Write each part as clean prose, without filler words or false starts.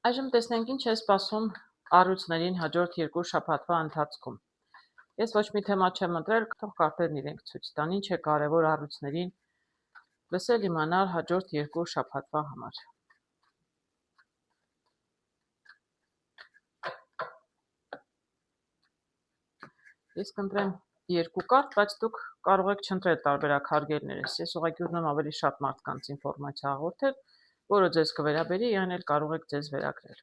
Այժմ տեսնենք ինչ է սպասում առյուծներին հաջորդ երկու շաբաթվա ընթացքում։ Ես ոչ մի թեմա չեմ ընտրել, թող կարտերն իրենք ցույց տան ինչ է կարևոր առյուծներին լսել իմանալ հաջորդ երկու շաբաթվա համար։ Ես կընտրեմ երկու կարտ, բայց դուք կարող եք չընտրել տարբերակ հարգելներս։ Ես ուղղակի ուզում եմ ավելի շատ մարդկանց ինֆորմացիա հաղորդել, որը ձեզ կվերաբերի, այն էլ կարող եք ձեզ վերագրել։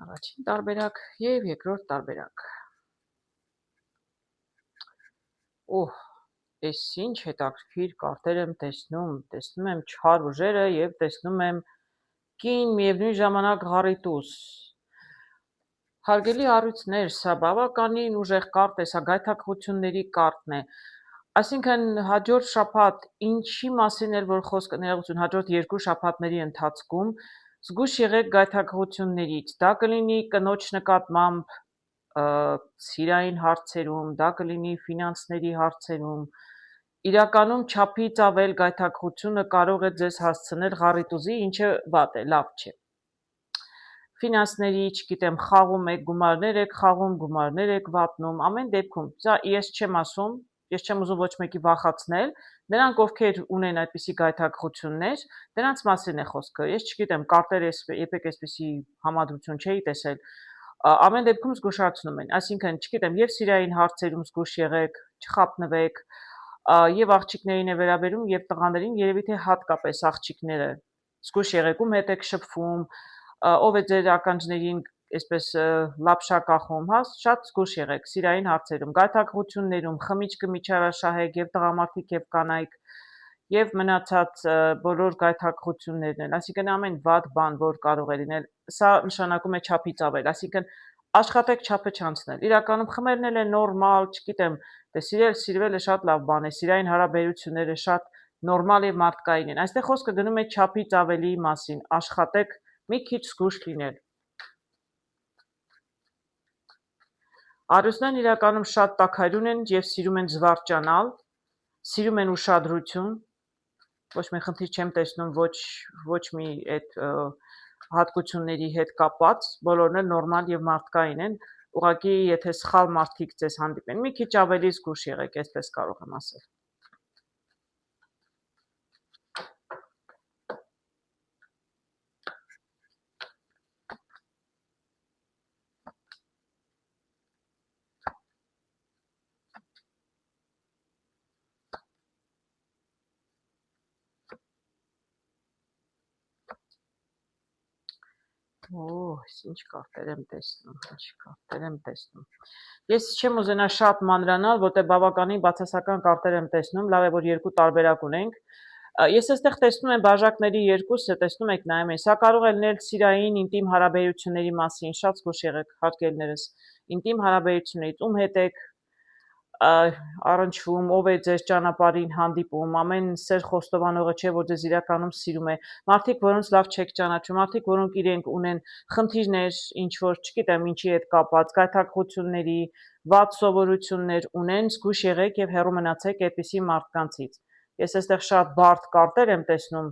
Առաջին տարբերակ եւ երկրորդ տարբերակ։ Օհ, այս ինչ հետաքրքիր կարտեր եմ տեսնում եմ չար ուժերը եւ տեսնում եմ կին միևնույն ժամանակ ղարիտուս։ Հարգելի առյուծներ, սա բավականին ուժեղ կարտ է, սա գայթակղությունների կարտն է։ Այսինքն հաջորդ շաբաթ ինչի մասին էր որ խոսքը ներողություն հաջորդ երկու շաբաթների ընթացքում զգուշ եղեք գայթակղություններից, դա կլինի կնոջ նկատմամբ սիրային հարցերում, դա կլինի ֆինանսների հարցերում, իրականում չափից ավել գայթակղությունը կարող է ձեզ հասցնել ղարիտուզի, ինչը վատ է, լավ չէ։ Ֆինանսների, չգիտեմ, խաղում եք, գումարներ եք խաղում, գումարներ եք վատնում, ամեն դեպքում, սա ես չեմ ասում, ես չեմ ուզում ոչ մեկի վախացնել, նրանք ովքեր ունեն այդպիսի գայթակղություններ, դրանց մասին է խոսքը, ես չգիտեմ, կարտեր երբեք այսպիսի համադրություն չէի տեսել, ամեն դեպքում զգուշացնում են, այսինքն, չգիտեմ, եւ սիրային հարցերում զգուշ եղեք, չխաբնվեք, եւ աղջիկներին է վերաբերում եւ տղաներին երևի թե հատկապես աղջիկները զգուշ եղեք ում հետ եք շփվում, ով է ձեր ականջներին այսպես լապշա կախում, հա, շատ զգուշ եղեք սիրային հարցերում, գայթակղություններում, խմիչքը միջարաշահեք եւ տղամարդիկ եւ կանայք եւ մնացած բոլոր գայթակղություններն են, այսինքն ամեն վատ բան, որ կարող է լինել, սա նշանակում է չափից ավել, այսինքն աշխատեք չափը չանցնել, իրականում խմելն էլ է նորմալ, չգիտեմ, դե սիրվել է շատ լավ բան է, սիրային հարաբերությունները շատ նորմալ եւ մարդկային են, այստեղ խոսքը գնում է չափից ավելի մասին, աշխատեք մի քիչ զգուշ լինել։ Առյուծներն իրականում շատ տաքարյուն են եւ սիրում են զվարճանալ, սիրում են ուշադրություն, ոչ մի խնդիր չեմ տեսնում ոչ մի այդ հատկությունների հետ կապված, բոլորն էլ նորմալ եւ մարդկային են, ուղղակի եթե սխալ մարդիկ ձեզ հանդիպեն, մի քիչ ավելի զգուշ եղեք, այսպես կարող եմ ասել։ Ինչ կարտեր եմ տեսնում։ Ես չեմ ուզենա շատ մանրանալ, որտեղ բավականին բացասական կարտեր եմ տեսնում, լավ է որ երկու տարբերակ ունենք։ Ես այստեղ տեսնում եմ բաժակների երկուսը, տեսնում եք նայում են, սա կարող է լինել սիրային ինտիմ հարաբերությունների մասին, շատ զգուշ եղեք հարգելներս, ինտիմ հարաբերություններից, ում հետ եք առնչվում, ով է ձեզ ճանապարհին հանդիպում, ամեն սեր խոստովանողը չէ, որ ձեզ իրականում սիրում է, մարդիկ, որոնց լավ չեք ճանաչում, մարդիկ, որոնք իրենք ունեն խնդիրներ, ինչ որ, չգիտեմ, ինչի հետ կապված, գայթակղությունների, վատ սովորություններ ունեն, զգուշ եղեք եւ հեռու մնացեք այդպիսի մարդկանցից։ Ես այստեղ շատ բարդ կարտեր եմ տեսնում,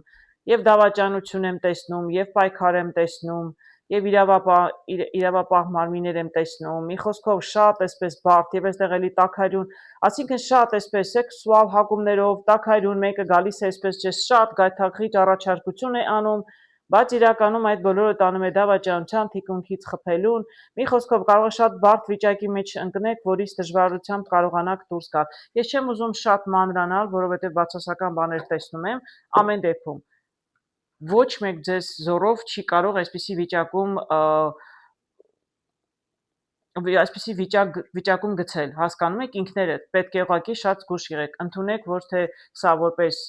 եւ դավաճանություն եմ տեսնում, եւ պայքար եմ տեսնում, եւ իրավապահ մարմիններ եմ տեսնում, մի խոսքով շատ այսպես բարդ եւ այստեղ էլի տաքարյուն, այսինքն շատ այսպես սեքսուալ հակումներով տաքարյուն մեկը գալիս է այսպես ճես շատ գայթակղիչ առաջարկություն է անում, բայց իրականում այդ բոլորը տանում է դավաճանության, թիկունքից խփելուն, մի խոսքով կարող է շատ բարդ վիճակի մեջ ընկնեք, որից դժվարությամբ կարողանաք դուրս գալ։ Ես չեմ ուզում շատ մանրանալ, որովհետեւ բացասական բաներ տեսնում եմ, ամեն դեպքում ոչ մեկ ձեզ զորով չի կարող այսպիսի վիճակում գցել, հասկանում եք, ինքներդ պետք է ուղղակի շատ զգուշ եղեք, ընդունեք ոչ թե սա որպես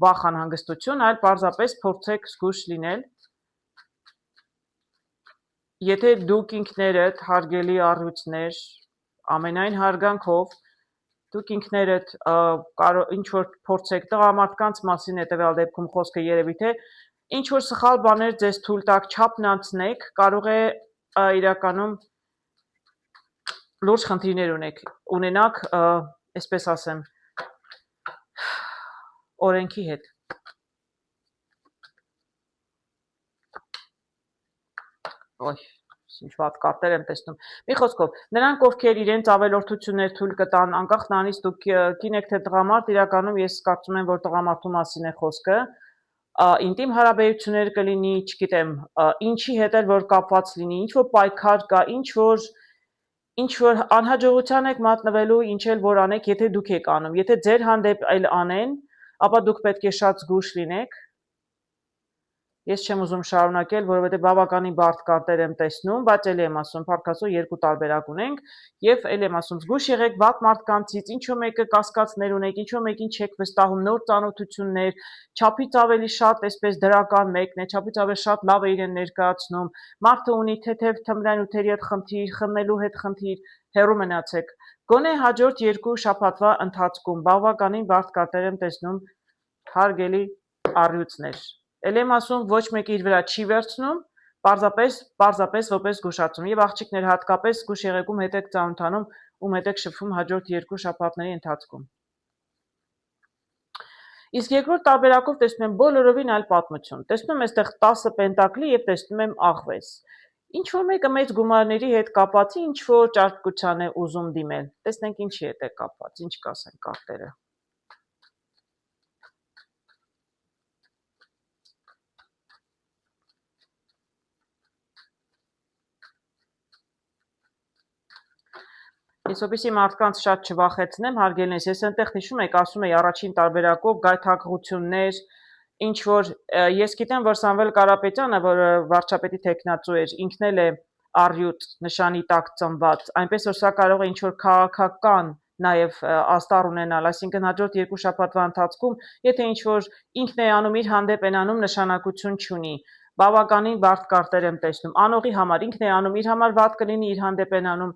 վախ անհանգստություն, այլ պարզապես փորձեք զգուշ լինել։ Եթե դուք ինքներդ հարգելի առյուծներ, ամենայն հարգանքով դուք ինքներդ ինչ որ փորձեք տղամարդկանց մասին հետևյալ դեպքում խոսքը երևի թե ինչ որ սխալ բաներ ձեզ թույլ տաք չափն անցնեք, կարող է իրականում լուրջ խնդիրներ ունենաք, այսպես ասեմ, օրենքի հետ։ Ոյ, ինչ վատ կարտեր եմ տեսնում։ Մի խոսքով, նրանք ովքեր իրենց ավելորդություններ թույլ կտան, անկախ նրանից դուք կին եք թե տղամարդ, իրականում ես կարծում եմ, որ տղամարդու մասին է խոսքը, ինտիմ հարաբերություններ կլինի, չգիտեմ, ինչի հետ էլ որ կապված լինի, ինչ որ պայքար կա, ինչ որ անհաջողության եք մատնվելու, ինչ էլ որ անեք, եթե դուք եք անում, եթե ձեր հանդեպ այլ անեն, ապա դուք պետք է շատ զգույշ լինեք։ Ես չեմ ուզում շարունակել, որովհետև բավականին բարդ կարտեր եմ տեսնում, բայց ելի եմ ասում, փառք Աստծո, երկու տարբերակ ունենք, եւ ելի եմ ասում, զգույշ եղեք վատ մարդկանցից, ինչ-որ մեկը կասկածներ ունեք, ինչ-որ մեկին չեք վստահում, նոր ծանոթություններ, չափից ավելի շատ այսպես դրական մեկն է, չափից ավելի շատ լավ է իրեն ներկայացնում, մարդը ունի թեթև թմրային ութերի հետ խնդիր, խմելու հետ խնդիր, հեռու մնացեք։ Գոնե հաջորդ 2 շաբաթվա ընթացքում բավականին բարդ կարտեր եմ տեսնում, հարգելի առյուծներ։ Էլ եմ ասում, ոչ մեկը իր վրա չի վերցնում, պարզապես որպես զգուշացում։ Եվ աղջիկներ հատկապես զգուշ եղեք ում հետ եք ծանոթանում, ում հետ եք շփվում հաջորդ 2 շաբաթների ընթացքում։ Իսկ երկրորդ տարբերակով տեսնում եմ բոլորովին այլ պատմություն։ Տեսնում եմ այստեղ 10 պենտակլի եւ տեսնում եմ աղվես։ Ինչ որ մեկը մեծ գումարների հետ կապված, ինչ որ ճարպկության է ուզում դիմել։ Տեսնենք ինչի հետ է կապված, ինչ կասեն կարտերը։ Ես որպեսզի մարդկանց շատ չվախեցնեմ, հարգելիներս, ես այնտեղ հիշում եք, ասում էի առաջին տարբերակով գայթակղություններ, ինչ որ ես գիտեմ, որ Սամվել Կարապետյանը, որ վարչապետի տեխնացու էր, ինքն էլ է առյուծ նշանի տակ ծնված, այնպես որ սա կարող է ինչ որ քաղաքական նաև աստառ ունենալ, այսինքն հաջորդ 2 շաբաթվա ընթացքում, եթե ինչ որ ինքն է անում, իր հանդեպ են անում, նշանակություն չունի։ Բավականին բարդ կարտեր եմ տեսնում։ Անողի համար ինքն է անում, իր համար վատ կլինի, իր հանդեպ են անում։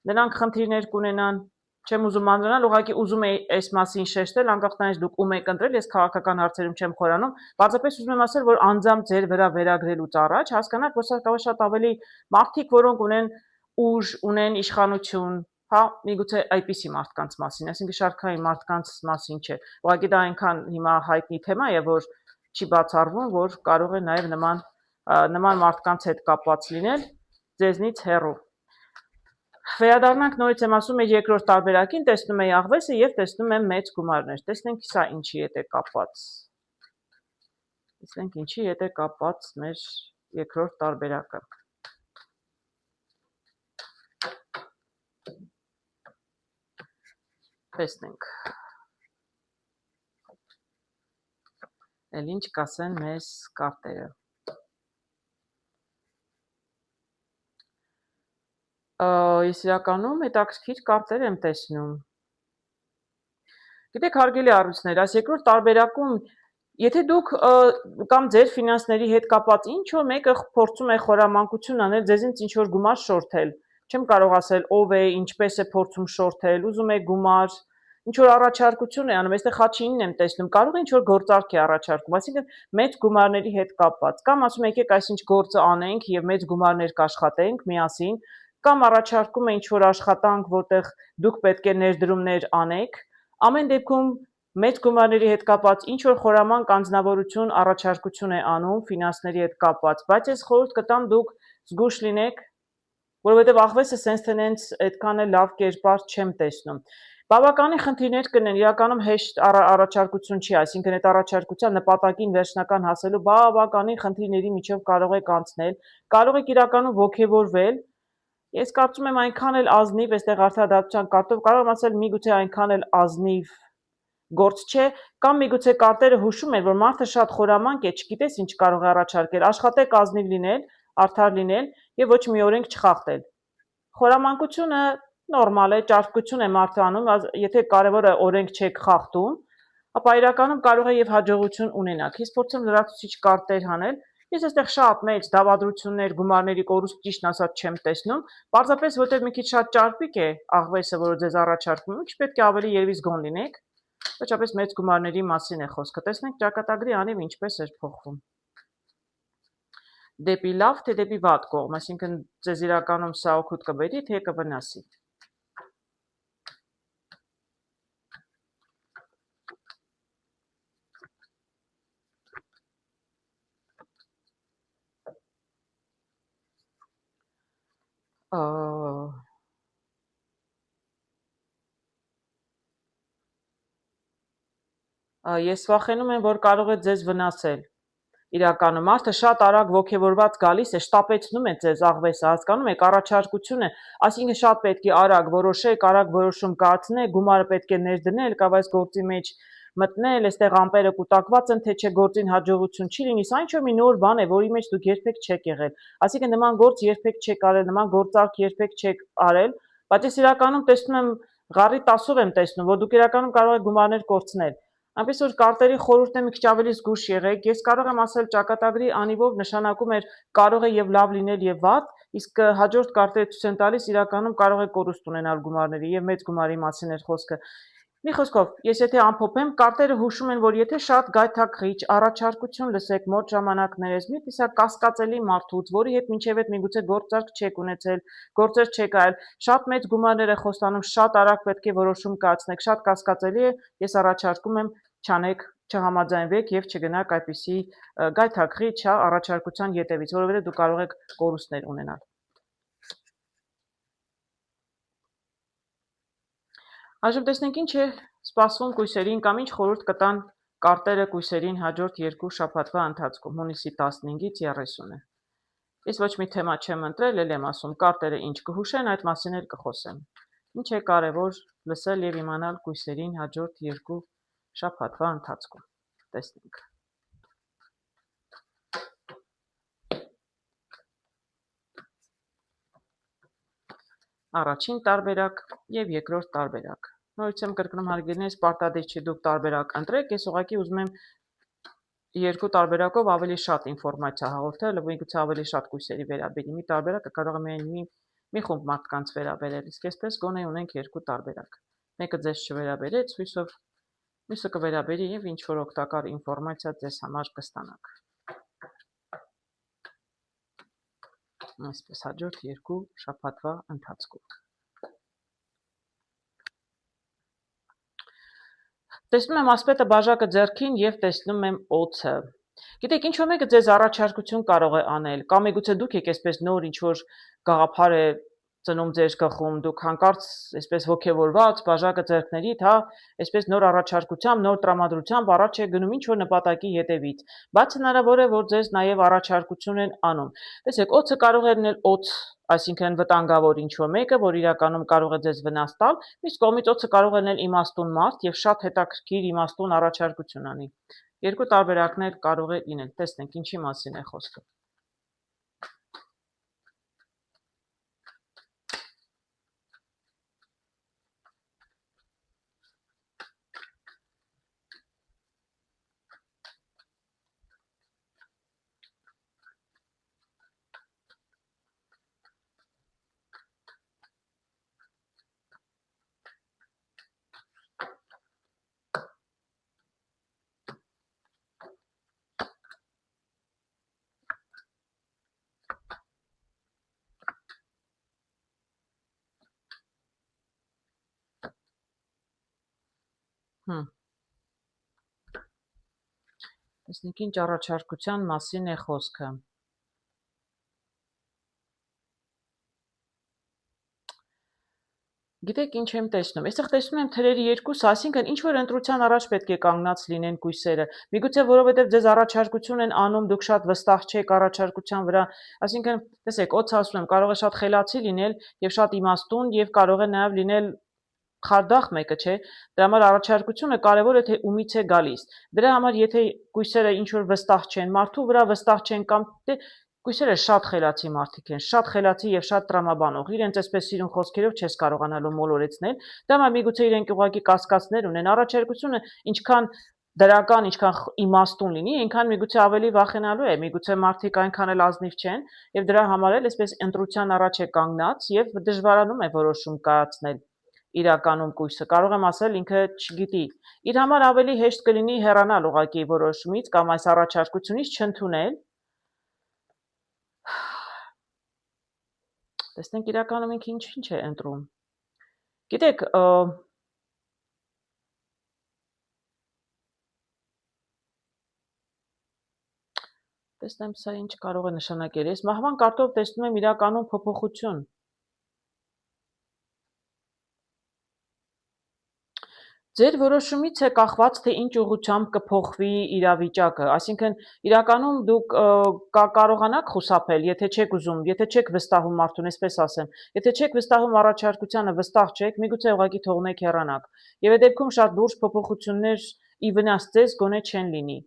Նրանք խնդիրներ կունենան, չեմ ուզում մանրանալ, ուղղակի ուզում էի այս մասին շեշտել, անկախ նրանից դուք ում եք ընտրել, ես քաղաքական հարցերում չեմ խորանում, բացապես ուզում եմ ասել, որ անձամբ ձեր վրա վերագրելուց առաջ հասկանաք, որ սա կարող է շատ ավելի մարդիկ, որոնք ունեն ուժ, ունեն իշխանություն, հա, միգուցե այդպիսի մարդկանց մասին, այսինքն շարքային մարդկանց մասին չէ։ Ուղղակի դա այնքան հիմա հայտնի թեմա է, որ չի բացառվում, որ կարող է նաև նման մարդկանց հետ կապված լինել, ձեզնից հեռու։ Վերադառնանք նորից եմ ասում մեր երկրորդ տարբերակին, տեսնում եմ աղվեսը եւ տեսնում եմ մեծ գումարներ։ Տեսնենք սա ինչի հետ է կապված։ Տեսնենք ինչի հետ է կապված մեր երկրորդ տարբերակը։ Տեսնենք։ Էլ ինչ կասեն մեզ կարտերը։ Ես իրականում հետաքրքիր կարտեր եմ տեսնում։ Գիտեք, հարգելի առույցներ, այս երկրորդ տարբերակում, եթե դուք կամ ձեր ֆինանսների հետ կապված ինչ որ մեկը փորձում է խորամանկություն անել, ձեզնից ինչ որ գումար շորթել, չեմ կարող ասել ով է, ինչպես է փորձում շորթել, ուզում է գումար, ինչ որ առաջարկություն է անում, այստեղ խաչինին եմ տեսնում, կարող է ինչ որ գործարք է առաջարկում, այսինքն մեծ գումարների հետ կապված, կամ ասում եկեք այսինչ գործը անենք եւ մեծ գումարներ կաշխատենք միասին, կամ առաջարկում է ինչ որ աշխատանք, որտեղ դուք պետք է ներդրումներ անեք, ամեն դեպքում մեծ գումարների հետ կապված ինչ որ խորամանկ անձնավորություն առաջարկություն է անում ֆինանսների հետ կապված, բայց ես խորհուրդ կտամ դուք զգույշ լինեք, որովհետև աղվեսը sense tenence այդքան է լավ կերպար չեմ տեսնում։ Բավականին խնդիրներ կնեն, իրականում հեշտ առաջարկություն չի, այսինքն այդ առաջարկության նպատակին վերջնական հասելու բավականին խնդիրների միջով կարող եք անցնել, կարող եք իրականում ոգևորվել։ Ես կարծում եմ այնքան էլ ազնիվ, այստեղ արդարադատության կարտով կարող եմ ասել միգուցե այնքան էլ ազնիվ գործ չէ, կամ միգուցե կարտերը հուշում են, որ մարդը շատ խորամանկ է, չգիտես ինչ կարող է առաջարկել, աշխատեք ազնիվ լինել, արդար լինել եւ ոչ մի օրենք չխախտել։ Խորամանկությունը նորմալ է, ճարպկություն է մարդը անում, եթե կարևորը օրենք չեք խախտում, ապա իրականում կարող է եւ հաջողություն ունենաք։ Ես փորձեմ լրացուցիչ կարտեր հանել։ Ես այստեղ շատ մեծ դավադրություններ, գումարների կորուստ ճիշտ ասած չեմ տեսնում, պարզապես որտեղ մի քիչ շատ ճարպիկ է աղվեսը, որը ձեզ առաջարկում, չպետք է ավելի երևի զգոն լինեք, վերջապես մեծ գումարների մասին է խոսքը, տեսնենք ճակատագրի անիվ ինչպես էր փոխվում։ Դեպի լավ, թե դեպի վատ կողմ, այսինքն ձեզ իրականում սա օգուտ կբերի, թե կվնասի։ Ես վախենում եմ, որ կարող է ձեզ վնասել։ Իրականում մարդը շատ արագ ոգևորված գալիս է, շտապեցնում է ձեզ աղվեսը, հասկանում եք, առաջարկությունը, այսինքն շատ պետք է արագ որոշեք, արագ որոշում կայացնեք, գումարը պետք է ներդնել, կամ այս գործի մեջ մտնել, այստեղ ամպերը կուտակված են, թե չէ գործին հաջողություն չի լինի, սա ինչ-որ մի նոր բան է, որի մեջ դուք երբեք չեք եղել։ Այսինքն նման գործ երբեք չեք արել, նման գործարք երբեք չեք արել, բայց ես իրականում տեսնում եմ, ղարի 10-ով եմ տեսնում, որ դուք իրականում կարող եք գումարներ կորցնել։ Այնպես որ կարտերի խորհուրդ է մի քիչ ավելի զգուշ եղեք։ Ես կարող եմ ասել ճակատագրի անիվով նշանակում էր կարող է եւ լավ լինել եւ վատ, իսկ հաջորդ կարտերը ցույց են տալիս իրականում կարող է կորուստ ունենալ գումարների եւ մեծ գումարի մասին էր խոսքը։ Մի խոսքով, ես եթե ամփոփեմ, կարտերը հուշում են, որ եթե շատ գայթակղիչ առաջարկություն լսեք մոտ ժամանակներս, մի տեսակ կասկածելի մարդուց, որի հետ մինչև այդ միգուցե գործարք չեք ունեցել, գործեր չեք արել, շատ մեծ գումարներ է խոստանում, շատ արագ պետք է որոշում կայացնեք, շատ կասկածելի է, ես առաջարկում եմ չանեք, չհամաձայնվեք եւ չգնաք այդպիսի գայթակղիչ առաջարկության ետևից, որովհետեւ դուք կարող եք կորուստներ ունենալ։ Այժմ տեսնենք ինչ է սպասվում կույսերին կամ ինչ խորհուրդ կտան կարտերը կույսերին հաջորդ 2 շաբաթվա ընթացքում, հունիսի 15-ից 30-ը։ Ես ոչ մի թեմա չեմ ընտրել, ել եմ ասում կարտերը ինչ կհուշեն, այդ մասին էլ կխոսեմ։ Ինչ է կարևոր լսել եւ իմանալ կույսերին հաջորդ 2 շաբաթվա ընթացքում։ Տեսնենք։ Առաջին տարբերակ եւ երկրորդ տարբերակ։ Նորից եմ կրկնում հարգելիներս, պարտադիր չի դուք տարբերակ ընտրեք, ես ուղղակի ուզում եմ երկու տարբերակով ավելի շատ ինֆորմացիա հաղորդել, միգուցե ավելի շատ կույսերի վերաբերի։ Մի տարբերակը կարող է միայն մի խումբ մարդկանց վերաբերել, իսկ այսպես գոնե ունենք երկու տարբերակ։ Մեկը ձեզ չվերաբերեց, հույսով մյուսը կվերաբերի եւ ինչ որ օգտակար ինֆորմացիա ձեզ համար կստանաք։ Այսպես հաջորդ 2 շաբաթվա ընթացքում։ Տեսնում եմ ասպետը բաժակը ձեռքին եւ տեսնում եմ օձը։ Գիտեք, ինչ-որ մեկը ձեզ առաջարկություն կարող է անել, կամ միգուցե դուք եք այսպես նոր ինչ-որ գաղափար է ծնում ձեր գլխում, դուք հանկարծ այսպես ոգևորված, բաժակը ձեռքներիդ, հա, այսպես նոր առաջարկությամբ, նոր տրամադրությամբ առաջ է գնում ինչ-որ նպատակի հետևից, բայց հնարավոր է, որ ձեզ նաև առաջարկություն են անում։ Տեսեք, օձը կարող է լինել օձ, այսինքն վտանգավոր ինչ-որ մեկը, որ իրականում կարող է ձեզ վնաս տալ, մյուս կողմից օձը կարող է լինել իմաստուն մարդ եւ շատ հետաքրքիր իմաստուն առաջարկություն անի։ Երկու տարբերակներ կարող է լինել։ Տեսնենք ինչի մասին է խոսքը։ Տեսնենք ինչ առաջարկության մասին է խոսքը։ Գիտեք ինչ եմ տեսնում։ Այստեղ տեսնում եմ թրերի երկուսը, այսինքն ինչ որ ընտրության առաջ պետք է կանգնած լինեն կույսերը։ Միգուցե որովհետև ձեզ առաջարկություն են անում, դուք շատ վստահ չեք առաջարկության վրա։ Այսինքն, տեսեք, օձ ասում եմ, կարող է շատ խելացի լինել եւ շատ իմաստուն եւ կարող է նաեւ լինել խարդախ մեկը, չէ։ Դրա համար առաջարկությունը կարևոր է թե ումից է գալիս։ Դրա համար եթե կույսերը ինչ որ վստահ չեն, մարդու վրա վստահ չեն կամ կույսերը շատ խելացի մարդիկ են, շատ խելացի եւ շատ տրամաբանող։ Իրենց այսպես սիրուն խոսքերով չես կարողանալու մոլորեցնել։ Դա համար միգուցե իրենք ուղղակի կասկածներ ունեն։ Առաջարկությունը ինչքան դրական, ինչքան իմաստուն լինի, այնքան միգուցե ավելի վախենալու է, միգուցե մարդիկ այնքան էլ ազնիվ չեն եւ դրա համար էլ այսպես ընտրության առաջ է կանգնած եւ դժվարանում է որոշում կայացնել իրականում կույսը, կարող եմ ասել ինքը չգիտի, իր համար ավելի հեշտ կլինի հեռանալ ուղղակի որոշումից կամ այս առաջարկությունից չընդունել։ Տեսնենք իրականում ինքը ինչ է ընտրում։ Գիտեք, տեսնեմ սա ինչ կարող է նշանակել։ Ես մահվան կարտով տեսնում եմ իրականում փոփոխություն։ Ձեր որոշումից է կախված, թե ինչ ուղղությամբ կփոխվի իրավիճակը, այսինքն իրականում դուք կարողանաք խուսափել, եթե չեք ուզում, եթե չեք վստահում մարդուն, այսպես ասեմ, եթե չեք վստահում առաջարկությանը, վստահ չեք, միգուցե ուղղակի թողնեք հեռանաք։ Եվ այդ դեպքում շատ լուրջ փոփոխություններ ի վնաս ձեզ գոնե չեն լինի։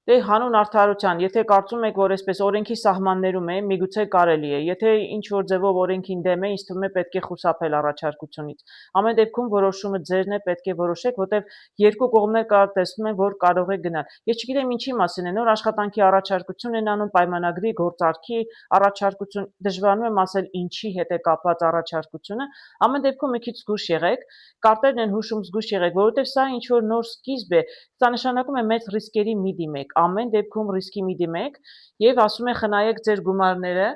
Դե հանուն արդարության, եթե կարծում եք, որ այսպես օրենքի սահմաններում է, միգուցե կարելի է, եթե ինչ որ ձևով օրենքին դեմ է, ինձ թվում է պետք է խուսափել առաջարկությունից։ Ամեն դեպքում որոշումը ձերն է, պետք է որոշեք, որտեղ երկու կողմներ տեսնում են, որ կարող է գնալ։ Ես չգիտեմ ինչի մասին է, նոր աշխատանքի առաջարկություն են անում, պայմանագրի, գործարքի առաջարկություն, դժվարանում եմ ասել ինչի հետ է կապված առաջարկությունը։ Ամեն դեպքում մի քիչ զգուշ եղեք, կարտերն են հուշում զգուշ եղեք, որովհետև սա ինչ որ նոր սկիզբ է, սա նշանակում է մեծ ռիսկերի մի դիմեք, ամեն դեպքում ռիսկի մի դիմեք եւ ասում է խնայեք ձեր գումարները։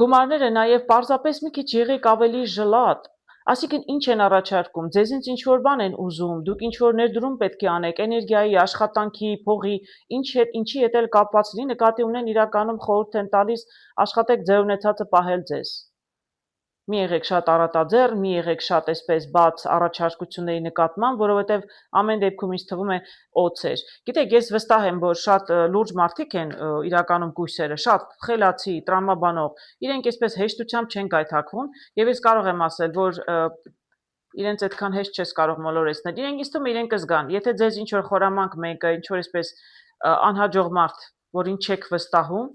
Գումարները նաև պարզապես մի քիչ եղեք ավելի ժլատ, այսինքն ինչ են առաջարկում, ձեզնից ինչ որ բան են ուզում, դուք ինչ որ ներդրում պետք է անեք, էներգիայի, աշխատանքի, փողի, ինչի հետ էլ կապված լինի, նկատի ունեն իրականում խորհուրդ են տալիս աշխատեք ձեր ունեցածը պահել ձեզ։ Մի եղեք շատ առատաձեռ, մի եղեք շատ այսպես բաց առաջարկությունների նկատմամբ, որովհետև ամեն դեպքում ինձ թվում է օձեր։ Գիտեք, ես վստահ եմ, որ շատ լուրջ մարդիկ են իրականում կույսերը, շատ խելացի, տրամաբանող, իրենք այսպես հեշտությամբ չեն գայթակվում, եւ ես կարող եմ ասել, որ իրենց այդքան հեշտ չես կարող մոլորեցնել։ Իրենք ինձ թվում է իրենք կզգան, եթե ձեզ ինչ որ խորամանկ մեկը, ինչ որ այսպես անհաջող մարդ, որին չեք վստահում,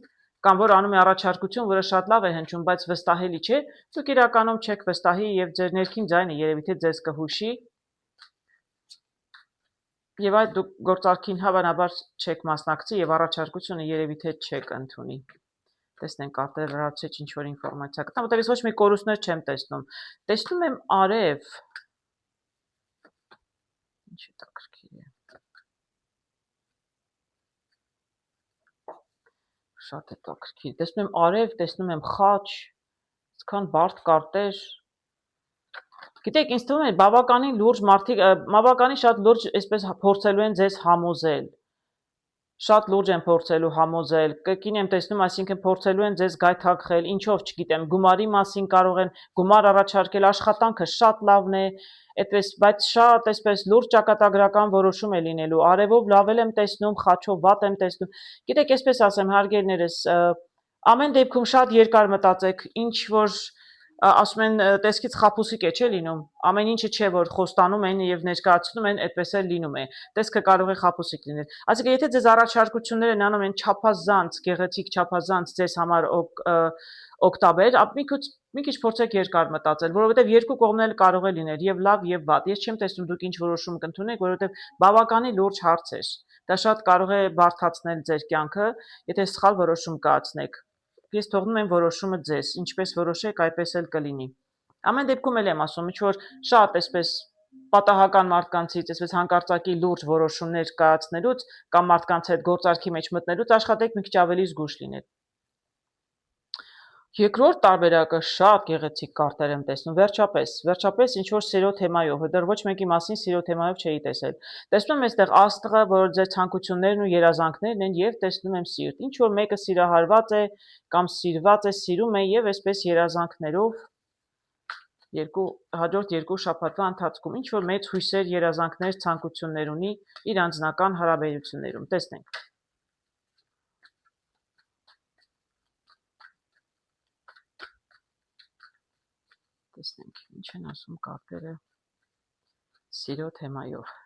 կամ որ անում է առաջարկություն, որը շատ լավ է հնչում, բայց վստահելի չէ, դուք իրականում չեք վստահի եւ ձեր ներքին ձայնը երևի թե ձեզ կհուշի եւ այդ դուք գործարքին հավանաբար չեք մասնակցի եւ առաջարկությունը երևի թե չեք ընդունի։ Տեսնենք կարտերը լրացուցիչ ինչ որ ինֆորմացիա կտամ, որտեղ ես ոչ մի կորուստներ չեմ տեսնում։ Տեսնում եմ արև։ Ինչ է տակրկիր է։ Շատ է տակրկիր։ Տեսնում եմ արև, տեսնում եմ խաչ, այսքան բարդ կարտեր։ Գիտեք, ինձ թվում է բավականին լուրջ մարդիկ, բավականին շատ լուրջ այսպես փորձելու են ձեզ համոզել։ Շատ լուրջ են փորձելու համոզել, կին եմ տեսնում, այսինքն փորձելու են ձեզ գայթակղել, ինչով չգիտեմ, գումարի մասին կարող են գումար առաջարկել, աշխատանքը շատ լավն է, այդպես, բայց շատ այսպես լուրջ ճակատագրական որոշում է լինելու, արևով լավ եմ տեսնում, խաչով վատ եմ տեսնում։ Գիտեք, այսպես ասեմ, հարգելներս, ամեն դեպքում շատ երկար մտածեք, ինչ որ ասում են տեսքից խաբուսիկ է, չէ լինում, ամեն ինչը չէ, որ խոստանում են եւ ներկայացնում են, այդպես էլ լինում է, տեսքը կարող է խաբուսիկ լինել, այսինքն եթե ձեզ առաջարկությունները են անում են չափազանց, գեղեցիկ չափազանց ձեզ համար օգտաբեր, մի քիչ փորձեք երկար մտածել, որովհետեւ երկու կողմն էլ կարող է լինել, եւ լավ եւ վատ, ես չեմ տեսնում դուք ինչ որոշում կընդունեք, որովհետեւ բավականին լուրջ հարց է, դա շատ կարող է բարդացնել ձեր կյանքը, եթե սխալ որոշում կայացնեք, ես թողնում եմ որոշումը ձեզ, ինչպես որոշեք, այդպես էլ կլինի։ Ամեն դեպքում էլ եմ ասում, ինչ որ շատ այսպես պատահական մարդկանցից, այսպես հանկարծակի լուրջ որոշումներ կայացնելուց կամ մարդկանց հետ գործարքի մեջ մտնելուց աշխատեք մի քիչ ավելի զգուշ լինել։ Երկրորդ տարբերակը շատ գեղեցիկ կարտեր եմ տեսնում, վերջապես ինչ որ սիրո թեմայով, դեռ ոչ մեկի մասին սիրո թեմայով չէի տեսել։ Տեսնում եմ այստեղ աստղը, որ ձեր ցանկություններն ու երազանքներն են եւ տեսնում եմ սիրտ։ Ինչ որ մեկը սիրահարված է կամ սիրված է, սիրում է եւ այսպես երազանքներով հաջորդ երկու շաբաթվա ընթացքում ինչ որ մեծ հույսեր, երազանքներ, ցանկություններ ունի իր անձնական հարաբերություններում։ Տեսնենք։ Տեսնենք, ինչ են ասում կարտերը սիրո թեմայով։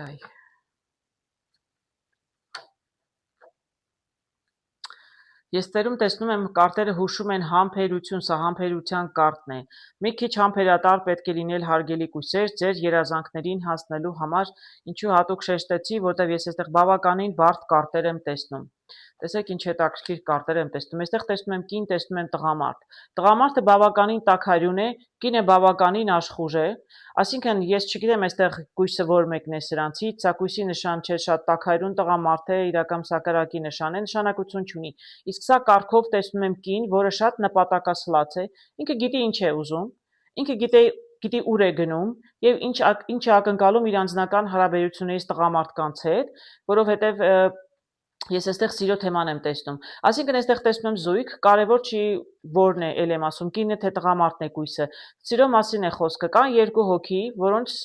Այ։ Ես տերում տեսնում եմ կարտերը հուշում են համբերություն, սա համբերության կարտն է։ Մի քիչ համբերատար պետք է լինել հարգելի կույսեր ձեր երազանքներին հասնելու համար, ինչու հատուկ շեշտեցի, որտեղ ես այստեղ բավականին բարդ կարտեր եմ տեսնում։ Տեսեք ինչ հետաքրքիր կարտեր եմ տեսնում։ Այստեղ տեսնում եմ կին, տեսնում եմ տղամարդ։ Տղամարդը բավականին տաքարյուն է, կինը բավականին աշխուժ է։ Այսինքն ես չգիտեմ այստեղ կույսը որ մեկն է սրանցից, սա կույսի նշան չէ, շատ տաքարյուն տղամարդ է, իրական սակարակի նշան է, նշանակություն չունի։ Իսկ սա կարգով տեսնում եմ կին, որը շատ նպատակասլաց է, ինքը գիտի ինչ է ուզում, ինքը գիտի ուր է գնում եւ ինչ է ակնկալում իր անձնական հարաբերություններից տղամարդկանց հետ, որովհետեւ ես այստեղ սիրո թեման եմ տեսնում։ Այսինքն այստեղ տեսնում եմ զույգ, կարևոր չի որն է, ել եմ ասում, կինը թե տղամարդն է կույսը։ Սիրո մասին է խոսքը, կան երկու հոգի, որոնց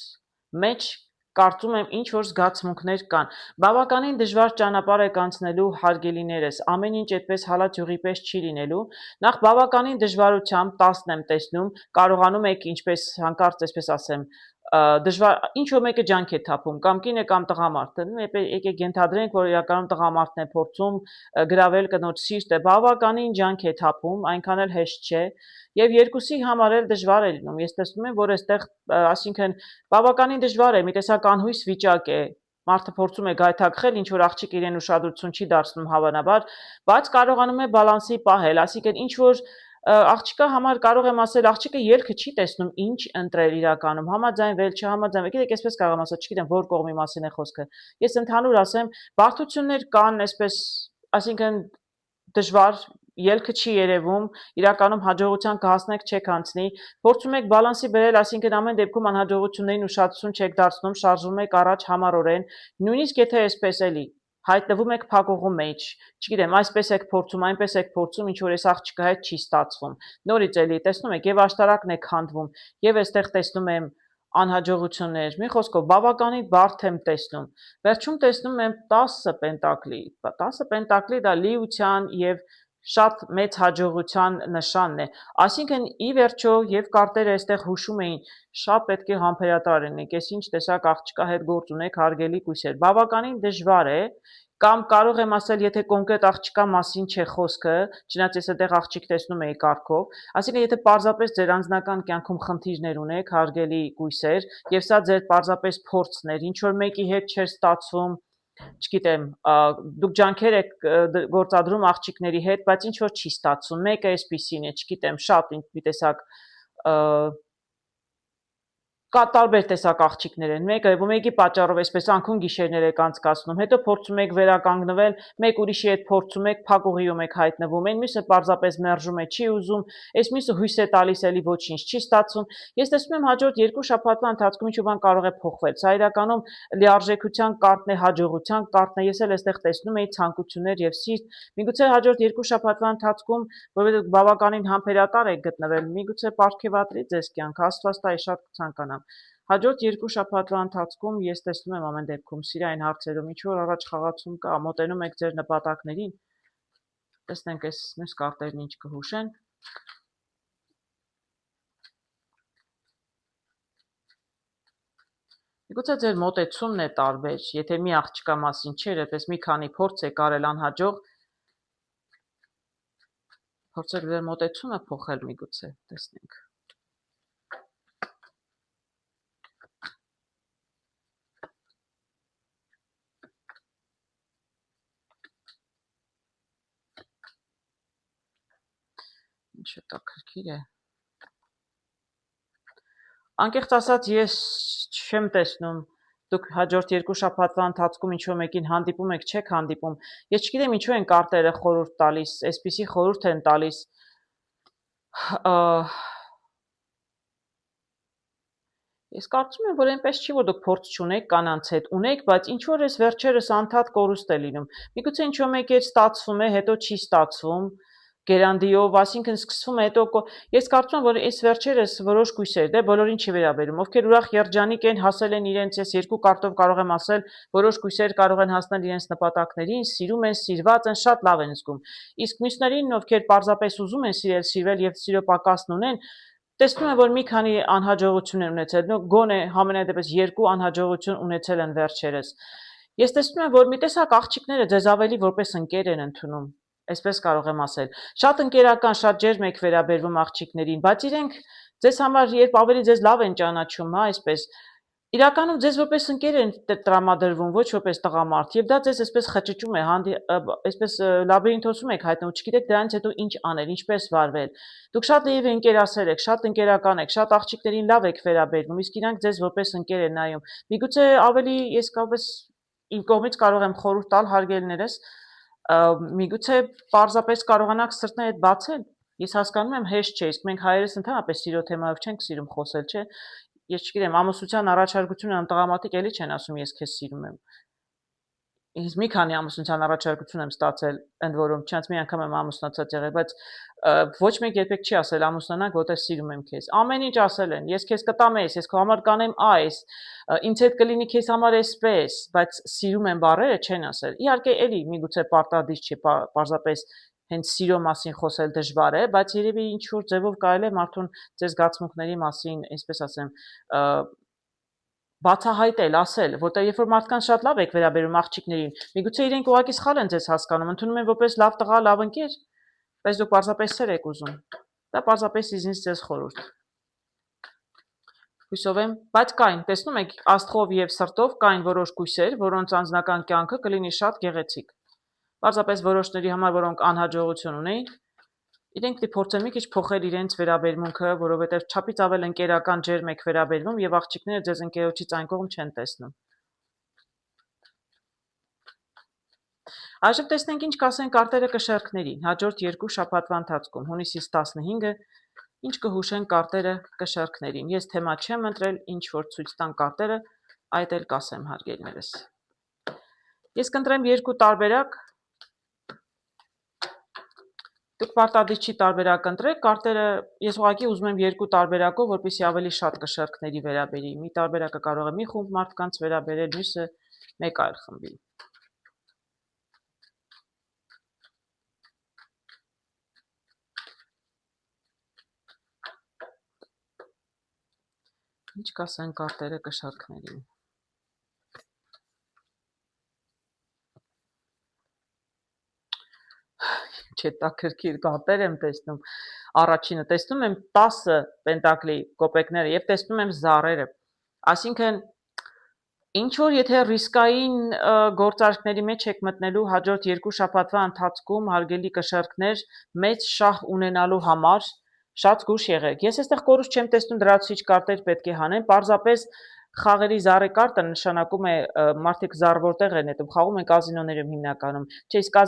մեջ կարծում եմ ինչ որ զգացմունքներ կան։ Բավականին դժվար ճանապարհ եք անցնելու հարգելիներս, ամեն ինչ այդպես հալած յուղի պես չի լինելու։ Նախ բավականին դժվարությամբ 10-ն եմ տեսնում, կարողանում եք ինչպես հանկարծ այսպես ասեմ, դժվար ինչ որ մեկը ջանք է թափում, կամ կինը կամ տղամարդը, եկեք ենթադրենք, որ իրականում տղամարդն է փորձում գրավել կնոջ սիրտը, բավականին ջանք է թափում, այնքան էլ հեշտ չէ, եւ երկուսի համար էլ դժվար է լինում։ Ես տեսնում եմ, որ այստեղ, այսինքն բավականին դժվար է, մի տեսակ անհույս վիճակ է։ Մարդը փորձում է գայթակղել, ինչ որ աղջիկ իրեն ուշադրություն չի դարձնում հավանաբար, բայց կարողանում է բալանսի պահել, այսինքն ինչ որ աղջիկա համար կարող եմ ասել, աղջիկը ելքը չի տեսնում ինչ ընտրել իրականում, համաձայնվել, չհամաձայնվել, գիտեք, այսպես կարող եմ ասել, չգիտեմ, որ կողմի մասին է խոսքը։ Ես ընդհանուր ասեմ, բարդություններ կան, այսպես, այսինքն դժվար ելքը չի երևում, իրականում հաջողության կհասնեք չեք անցնի, փորձում եք բալանսի բերել, այսինքն ամեն դեպքում անհաջողություններին ուշադրություն չեք դարձնում, շարժվում եք առաջ համառորեն, նույնիսկ եթե այսպես էլի հայտնվում եք փակուղու մեջ, չգիտեմ, այսպես եք փորձում, այնպես եք փորձում, ինչ որ այս աղջիկա հետ չի ստացվում։ Նորից էլի տեսնում եք, եւ աշտարակն է քանդվում, եւ այստեղ տեսնում եմ անհաջողություններ։ Մի խոսքով, բավականին բարդ եմ տեսնում։ Վերջում տեսնում եմ 10 պենտակլի։ 10 պենտակլի դա լիության եւ շատ մեծ հաջողության նշանն է։ Այսինքն ի վերջո եւ կարտերը այստեղ հուշում էին, շատ պետք է համբերատար լինեք, ես ինչ տեսակ աղջկա հետ գործ ունեք, հարգելի կույսեր։ Բավականին դժվար է, կամ կարող եմ ասել, եթե կոնկրետ աղջկա մասին չէ խոսքը, չնայած ես այդտեղ աղջիկ տեսնում էի կարգով, այսինքն եթե պարզապես ձեր անձնական կյանքում խնդիրներ ունեք, հարգելի կույսեր, եւ սա ձեր պարզապես փորձն էր, ինչ որ մեկի հետ չէր ստացվում, չգիտեմ, դուք ջանքեր եք գործադրում աղջիկների հետ, բայց ինչ որ չի ստացվում, մեկը այսպիսին է, չգիտեմ, շատ մի տեսակ կա տարբեր տեսակ աղջիկներ են, մեկի պատճառով այսպես անքուն գիշերներ եք անցկացնում, հետո փորձում եք վերականգնվել, մեկ ուրիշի հետ փորձում եք, փակուղիում եք հայտնվում, այն մյուսը պարզապես մերժում է, չի ուզում, այս մյուսը հույս է տալիս, էլի ոչինչ չի ստացվում։ Ես տեսնում եմ հաջորդ 2 շաբաթվա ընթացքում ինչ-որ բան կարող է փոխվել։ Սա իրականում լիարժեքության կարտն է, հաջողության կարտն է։ Ես էլ այստեղ տեսնում էի ցանկություններ եւ սիրտ։ Միգուցե հաջորդ 2 շաբաթվա ընթացքում, որովհետեւ բավականին համբերատար եք գտնվել, միգուցե պարգևատրի ձեզ կյանքը, Աստված տա շատ կցանկանամ։ Հաջորդ 2 շաբաթվա ընթացքում ես տեսնում եմ ամեն դեպքում սիրային հարցերում ինչ որ առաջ խաղացում կա, մոտենում եք ձեր նպատակներին։ Տեսնենք այս մյուս կարտերն ինչ կհուշեն։ Միգուցե ձեր մոտեցումն է տարբեր, եթե մի աղջկա մասին չէր, այդպես մի քանի փորձ եք արել անհաջող, փորձեք ձեր մոտեցումը փոխել միգուցե, տեսնենք։ Ինչ հետաքրքիր է։ Անկեղծ ասած, ես չեմ տեսնում, դուք հաջորդ 2 շաբաթվա ընթացքում ինչ-որ մեկին հանդիպում եք, չեք հանդիպում։ Ես չգիտեմ ինչու են կարտերը խորհուրդ տալիս, այսպիսի խորհուրդ են տալիս։ Ես կարծում եմ, որ այնպես չի, որ դուք փորձ չունեք կանանց հետ, ունեք, բայց ինչ որ էս վերջերս անդադ կորուստ է լինում։ Միգուցե ինչ որ մեկի հետ ստացվում է, հետո չի ստացվում, գերանդիով, այսինքն սկսվում է, հետո ես կարծում եմ, որ այս վերջերս որոշ կույսեր, դե բոլորին չի վերաբերում, ովքեր ուրախ երջանիկ են, հասել են իրենց, ես 2 կարտով կարող եմ ասել, որոշ կույսեր կարող են հասնել իրենց նպատակներին, սիրում են, սիրված են, շատ լավ են զգում։ Իսկ մյուսներին, ովքեր պարզապես ուզում են սիրել եւ սիրո պակասն ունեն, տեսնում եմ, որ մի քանի անհաջողություն են ունեցել, գոնե համենայնդեպս 2 անհաջողություն ունեցել են վերջերս։ Ես տեսնում եմ, որ մի տեսակ աղջիկները ձեզ ավելի որպես ընկեր են ընդունում, այսպես կարող եմ ասել։ Շատ ընկերական, շատ ջերմ եք վերաբերվում աղջիկներին, բայց իրենք ձեզ համար երբ ավելի ձեզ լավ են ճանաչում, հա, այսպես Իրականում ձեզ որպես ընկեր են տրամադրվում, ոչ որպես տղամարդ, եւ դա ձեզ այսպես խճճում է, այսպես լաբիրինթոսում եք հայտնվում, չգիտեք դրանից հետո ինչ անել, ինչպես վարվել։ Դուք շատ լիև ընկերասեր եք, շատ ընկերական եք, շատ աղջիկներին լավ եք վերաբերվում, իսկ իրանք ձեզ որպես ընկեր են նայում։ Միգուցե ավելի ես կապես իմ կողմից կարող եմ խորհուրդ տալ հարգելներս, միգուցե պարզապես կարողանաք սրտներդ բացել։ Ես հասկանում եմ հեշտ չէ, իսկ մենք հայերս ընդհանրապես սիրո թեմայով չենք սիրում խոսել, չէ՞։ Ես չգիտեմ, ամուսնության առաջարկություն անում տղամարդիկ էլի չեն ասում ես քեզ սիրում եմ։ Ես մի քանի ամուսնության առաջարկություն եմ ստացել, ընդ որում չնայած մի անգամ եմ ամուսնացած եղել, բայց ոչ մեկ երբեք չի ասել ամուսնանանք, որտեղ սիրում եմ քեզ։ Ամեն ինչ ասել են, ես քեզ կտամ ես քո համար կանեմ այս, ինձ հետ կլինի քեզ համար այսպես, բայց սիրում եմ բառերը չեն ասել։ Իհարկե էլի միգուցե պարտադիր չի, պարզապես հենց սիրո մասին խոսել դժվար է, բայց երևի ինչ որ ձևով կարելի է մարդուն ձեր զգացմունքների մասին, այսպես ասեմ, բացահայտել, ասել, որտեղ երբ որ մարդկանց շատ լավ եք վերաբերում աղջիկներին, միգուցե իրենք ուղղակի սխալ են ձեզ հասկանում, ընդունում են որպես լավ տղա, լավ ընկեր, բայց դուք պարզապես սեր եք ուզում։ Դա պարզապես ինձնից ձեզ խորհուրդ։ Հույսով եմ, բայց կային, տեսնում եք, աստղով եւ սրտով կային որոշ կույսեր, որոնց անձնական կյանքը կլինի շատ գեղեցիկ։ Պարզապես որոշների համար, որոնք անհաջողություն ունեին, իրենք փորձեն մի քիչ փոխել իրենց վերաբերմունքը, որովհետև չափից ավել ընկերական ջերմ եք վերաբերվում եւ աղջիկները ձեզ ընկերոջից այն կողմ չեն տեսնում։ Այժմ տեսնենք ինչ կասեն կարտերը կշեռքներին։ Հաջորդ 2 շաբաթվա ընթացքում հունիսից 15-ը ինչ կհուշեն կարտերը կշեռքներին։ Ես թեմա չեմ ընտրել, ինչ որ ցույց տան կարտերը, այդ էլ կասեմ հարգելիներս։ Ես կընտրեմ 2 տարբերակ։ Դուք պարտադիր չի տարբերակ ընտրեք, կարտերը ես ուղղակի ուզում եմ 2 տարբերակով, որպեսզի ավելի շատ կշեռքների վերաբերի։ Մի տարբերակը կարող է մի խումբ մարդկանց վերաբերել, մյուսը մեկ այլ խմբի։ Ինչ կասեն կարտերը կշեռքներին։ Չետաքրքիր կարտեր եմ տեսնում։ Առաջինը տեսնում եմ 10 պենտակլի կոպեկները եւ տեսնում եմ զառերը։ Այսինքն ինչ որ եթե ռիսկային գործարքների մեջ եք մտնելու հաջորդ 2 շաբաթվա ընթացքում հարգելի կշեռքներ, մեծ շահ ունենալու համար շատ զգուշ եղեք։ Ես այստեղ կորուստ չեմ տեսնում դրացուցիչ կարտեր պետք է հանեն, պարզապես խաղերի զառի կարտը նշանակում է մարդիկ զառ որտեղ են հետում, խաղում են կազինոներում հիմնականում։ Չէ, իսկ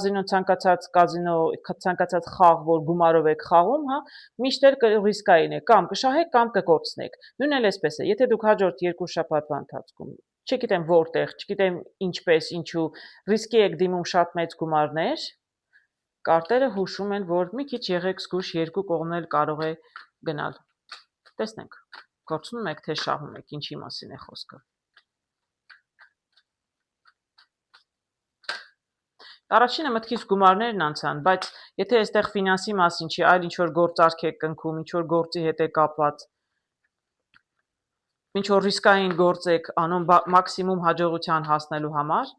ցանկացած խաղ, որ գումարով եք խաղում, հա, միշտ էլ ռիսկային է, կամ կշահեք, կամ կկորցնեք։ Նույնն էլ էսպես է։ Եթե դուք հաջորդ 2 շաբաթվա ընթացքում, չգիտեմ որտեղ, չգիտեմ ինչպես, ինչու, ռիսկի եք դիմում շատ մեծ գումարներ, կարտերը հուշում են, որ մի քիչ եղեք զգուշ, 2 կողմն էլ կարող է գնալ։ Տեսնենք, կորցնում եք, թե շահում եք, ինչի մասին է խոսքը։ Առաջինը մտքից գումարներն անցան, բայց եթե այստեղ ֆինանսի մասին չի, այլ ինչ-որ գործարք եք կնքում, ինչ-որ գործի հետ է կապված, ինչ-որ ռիսկային գործ եք անում մաքսիմում հաջողության հասնելու համար,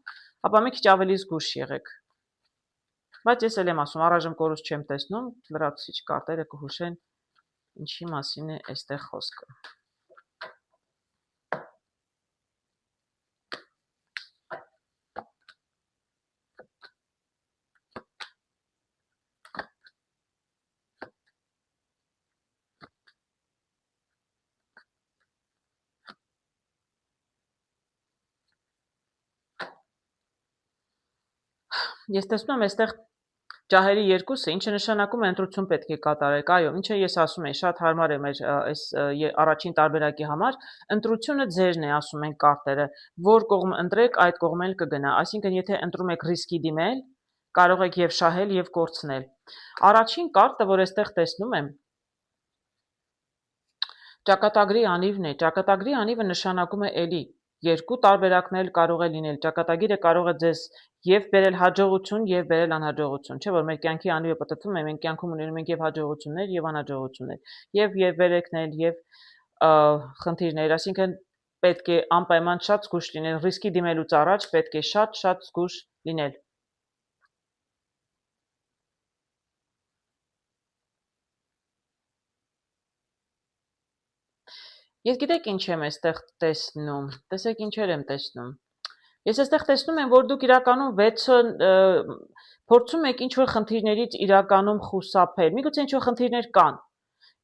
ապա մի քիչ ավելի զգուշ եղեք։ Բայց ես էլ եմ ասում, առայժմ կորուստ չեմ տեսնում, լրացուցիչ կարտերը կհուշեն ինչի մասին է այստեղ խոսքը։ Ես տեսնում եմ այստեղ ջահերի երկուսը, ինչը նշանակում է ընտրություն պետք է կատարեք, այո, ինչը ես ասում եմ, շատ հարմար է մեր այս առաջին տարբերակի համար, ընտրությունը ձերն է, ասում են կարտերը, որ կողմ ընտրեք, այդ կողմ էլ կգնա, այսինքն եթե ընտրում եք ռիսկի դիմել, կարող եք եւ շահել եւ կորցնել։ Առաջին կարտը, որ այստեղ տեսնում եմ, ճակատագրի անիվն է, ճակատագրի անիվը նշանակում է էլի, 2 տարբերակներ կարող է լինել, ճակատագիրը կարող է ձեզ եւ բերել հաջողություն եւ բերել անհաջողություն, չէ՞ որ մեր կյանքի անիվը պատտվում է, մենք կյանքում ունենում ենք եւ հաջողություններ եւ անհաջողություններ, եւ վերելքներ եւ խնդիրներ, այսինքն պետք է անպայման շատ զգուշ լինել, ռիսկի դիմելուց առաջ պետք է շատ զգուշ լինել։ Ես գիտեք ինչ եմ այստեղ տեսնում։ Տեսեք ինչեր եմ տեսնում։ Ես այստեղ տեսնում եմ, որ դուք իրականում 6-ը փորձում եք ինչ-որ խնդիրներից իրականում խուսափել։ Միգուցե ինչ-որ խնդիրներ կան,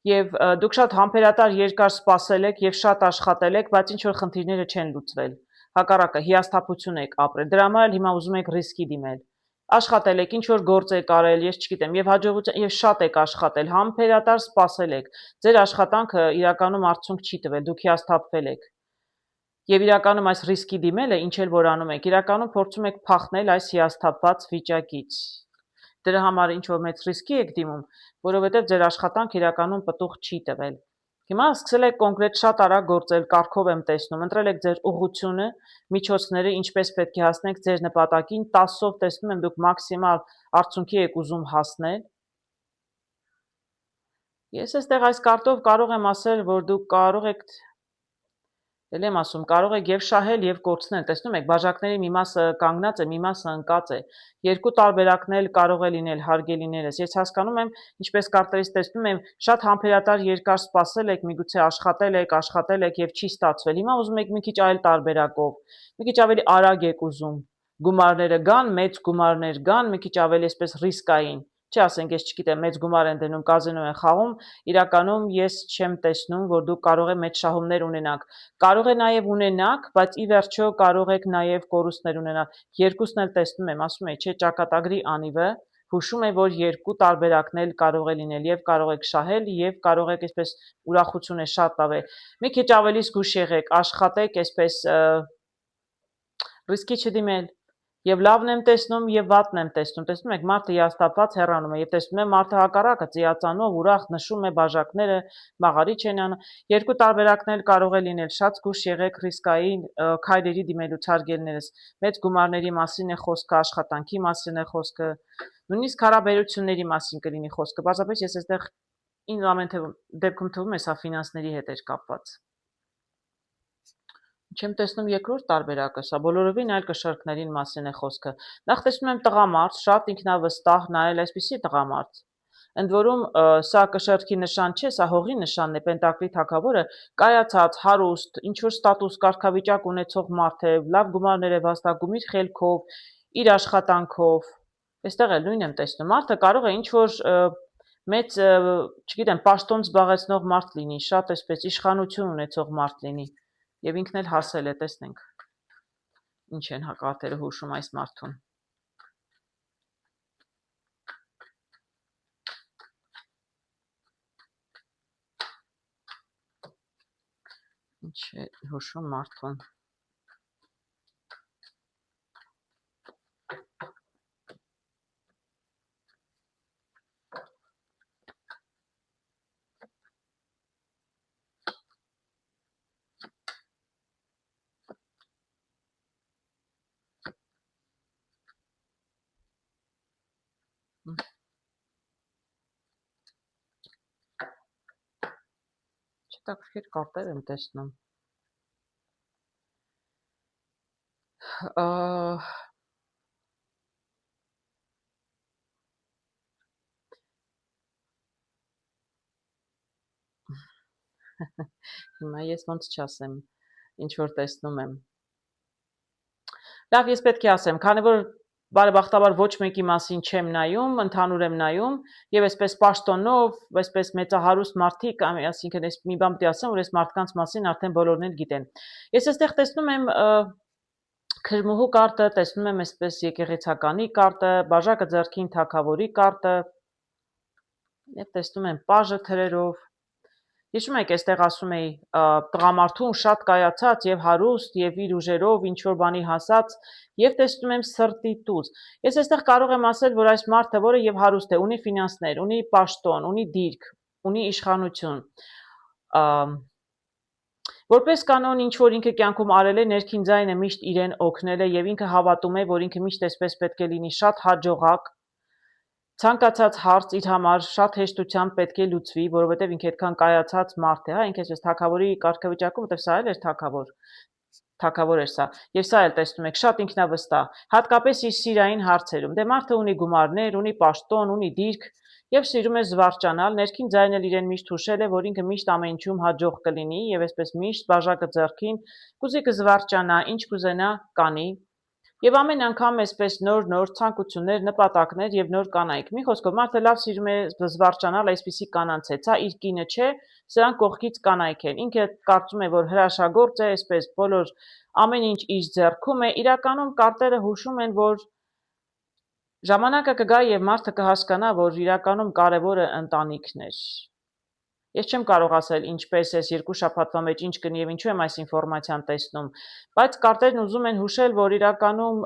եւ դուք շատ համբերատար երկար սպասել եք եւ շատ աշխատել եք, բայց ինչ-որ խնդիրները չեն լուծվել։ Հակառակը հիասթափություն եք ապրել։ Դրա համար էլ հիմա ուզում եք ռիսկի դիմել։ Աշխատել եք, ինչ-որ գործ եք արել, ես չգիտեմ, եւ հաջողություն եւ շատ եք աշխատել, համբերատար սպասել եք։ Ձեր աշխատանքը իրականում արդյունք չի տվել, դուք հիասթափվել եք։ Եվ իրականում այս ռիսկի դիմելը ինչ էլ որ անում եք, իրականում փորձում եք փախնել այս հիասթափված վիճակից։ Դրա համար ինչ որ մեծ ռիսկի եք դիմում, որովհետև ձեր աշխատանքը իրականում պտուղ չի տվել։ Հիմա սկսել եք կոնկրետ շատ արագ գործել, կարգով եմ տեսնում, ընտրել եք ձեր ուղղությունը, միջոցները, ինչպես պետք է հասնեք ձեր նպատակին, 10-ով տեսնում եմ դուք մաքսիմալ արդյունքի եք ուզում հասնել։ Ես այստեղ այս կարտով կարող եմ ասել, որ դուք կարող եք Էլ եմ ասում, կարող եք եւ շահել եւ կորցնել։ Տեսնում եք, բաժակների մի մասը կանգնած է, մի մասը ընկած է։ Երկու տարբերակն էլ կարող է լինել հարգելիներս։ Ես հասկանում եմ, ինչպես կարտերից տեսնում եմ, շատ համբերատար երկար սպասել եք, միգուցե աշխատել եք եւ չի ստացվել։ Հիմա ուզում եք մի քիչ այլ տարբերակով, մի քիչ ավելի արագ եք ուզում։ Գումարները գան, մեծ գումարներ գան, մի քիչ ավելի այսպես ռիսկային։ Չի ասենք, ես չգիտեմ, մեծ գումար են դնում, կազինո են խաղում, իրականում ես չեմ տեսնում, որ դուք կարող եք մեծ շահումներ ունենաք։ Կարող է նաև ունենաք, բայց ի վերջո կարող եք նաև կորուստներ ունենալ։ Երկուսն էլ տեսնում եմ, ասում եմ, չէ, ճակատագրի անիվը հուշում է, որ երկու տարբերակն էլ կարող է լինել, եւ կարող եք շահել, եւ կարող եք այսպես ուրախություն է շատ տալ։ Մի քիչ ավելի զգուշ եղեք, աշխատեք այսպես ռիսկի չդիմել։ Եվ լավն եմ տեսնում, եւ վատն եմ տեսնում։ Տեսնում եք, մարդը հիասթափված հեռանում է, եւ տեսնում եմ մարդը հակառակը ծիածանով, ուրախ նշում է բաժակները, մաղարիչ են անում։ Երկու տարբերակն էլ կարող է լինել։ Շատ զգուշ եղեք ռիսկային քայլերի դիմելուց հարգելիներս։ Մեծ գումարների մասին է խոսքը, աշխատանքի մասին է խոսքը, նույնիսկ հարաբերությունների մասին կլինի խոսքը։ Բացապես ես այստեղ ինձ ամեն դեպքում թվում է սա ֆինանսների հետ էր կապված։ Չեմ տեսնում երկրորդ տարբերակը, սա բոլորովին այլ կշռքներին մասին է խոսքը։ Նախ տեսնում եմ տղամարդ, շատ ինքնավստահ, նայել այսպիսի տղամարդ։ Ընդ որում սա կշռքի նշան չէ, սա հողի նշանն է, Պենտակլի թագավորը կայացած, հարուստ, ինչ որ ստատուս, կարգավիճակ ունեցող մարդ է, լավ գումարներ է վաստակում իր խելքով, իր աշխատանքով։ Այստեղ էլ նույնն եմ տեսնում։ Մարդը կարող է ինչ որ մեծ, չգիտեմ, պաշտոն զբաղեցնող մարդ լինի, շատ այսպես իշխանություն ունեցող մարդ լինի։ Եվ ինքն էլ հասել է, տեսնենք, ինչ են հակարտերը հուշում այս մարդուն։ Ինչ է հուշում մարդուն։ Հետաքրքիր կարտեր եմ տեսնում։ Հիմա ես ոնց չասեմ, ինչ որ տեսնում եմ։ Լավ, ես պետք է ասեմ, քանի որ բարեբախտաբար ոչ մեկի մասին չեմ նայում, ընդհանուր եմ նայում, եւ այսպես պաշտոնով, այսպես մեծահարուստ մարդիկ, այսինքն այս մի բան պետք է ասեմ, որ այս մարդկանց մասին արդեն բոլորն էլ գիտեն։ Ես այստեղ տեսնում եմ քրմուհու կարտը, տեսնում եմ այսպես եկեղեցականի կարտը, բաժակը ձեռքին թագավորի կարտը, եւ տեսնում եմ պաժը թրերով։ Հիշում եք, այստեղ ասում էի, տղամարդուն շատ կայացած եւ հարուստ եւ իր ուժերով ինչ որ բանի հասած եւ տեսնում եմ սրտի տուզ։ Ես այստեղ կարող եմ ասել, որ այս մարդը, որը եւ հարուստ է, ունի ֆինանսներ, ունի պաշտոն, ունի դիրք, ունի իշխանություն։ Որպես կանոն, ինչ որ ինքը կյանքում արել է, ներքին ձայնը միշտ իրեն օգնել է եւ ինքը հավատում է, որ ինքը միշտ այսպես պետք է լինի շատ հաջողակ։ Ցանկացած հարց իր համար շատ հեշտությամբ պետք է լուծվի, որովհետև ինքը այդքան կայացած մարդ է, հա, ինքը այսպես թագավորի կարգավիճակում, որտեղ սա էլ էր թագավոր էր սա։ Եվ սա էլ տեսնում եք, շատ ինքնավստահ, հատկապես իր սիրային հարցերում։ Դե մարդը ունի գումարներ, ունի պաշտոն, ունի դիրք, եւ սիրում է զվարճանալ, ներքին ձայնը իրեն միշտ հուշել է, որ ինքը միշտ ամեն ինչում հաջող կլինի եւ այսպես միշտ բաժակը ձեռքին, կուզի կզվարճանա, ինչ կուզենա կանի։ Եվ ամեն անգամ այսպես նոր ցանկություններ, նպատակներ եւ նոր կանայք։ Մի խոսքով մարդը լավ սիրում է զվարճանալ այսպիսի կանանց հետ, սա իր կինը չէ, սրանք կողքից կանայք են։ Ինքը կարծում է, որ հրաշագործ է, այսպես բոլոր ամեն ինչ իր ձեռքում է, իրականում կարտերը հուշում են, որ ժամանակը կգա եւ մարդը կհասկանա, որ իրականում կարևորը ընտանիքն է։ Ես չեմ կարող ասել ինչպես էս երկու շաբաթվա մեջ ինչ կնի եւ ինչու եմ այս ինֆորմացիան տեսնում, բայց կարտերն ուզում են հուշել, որ իրականում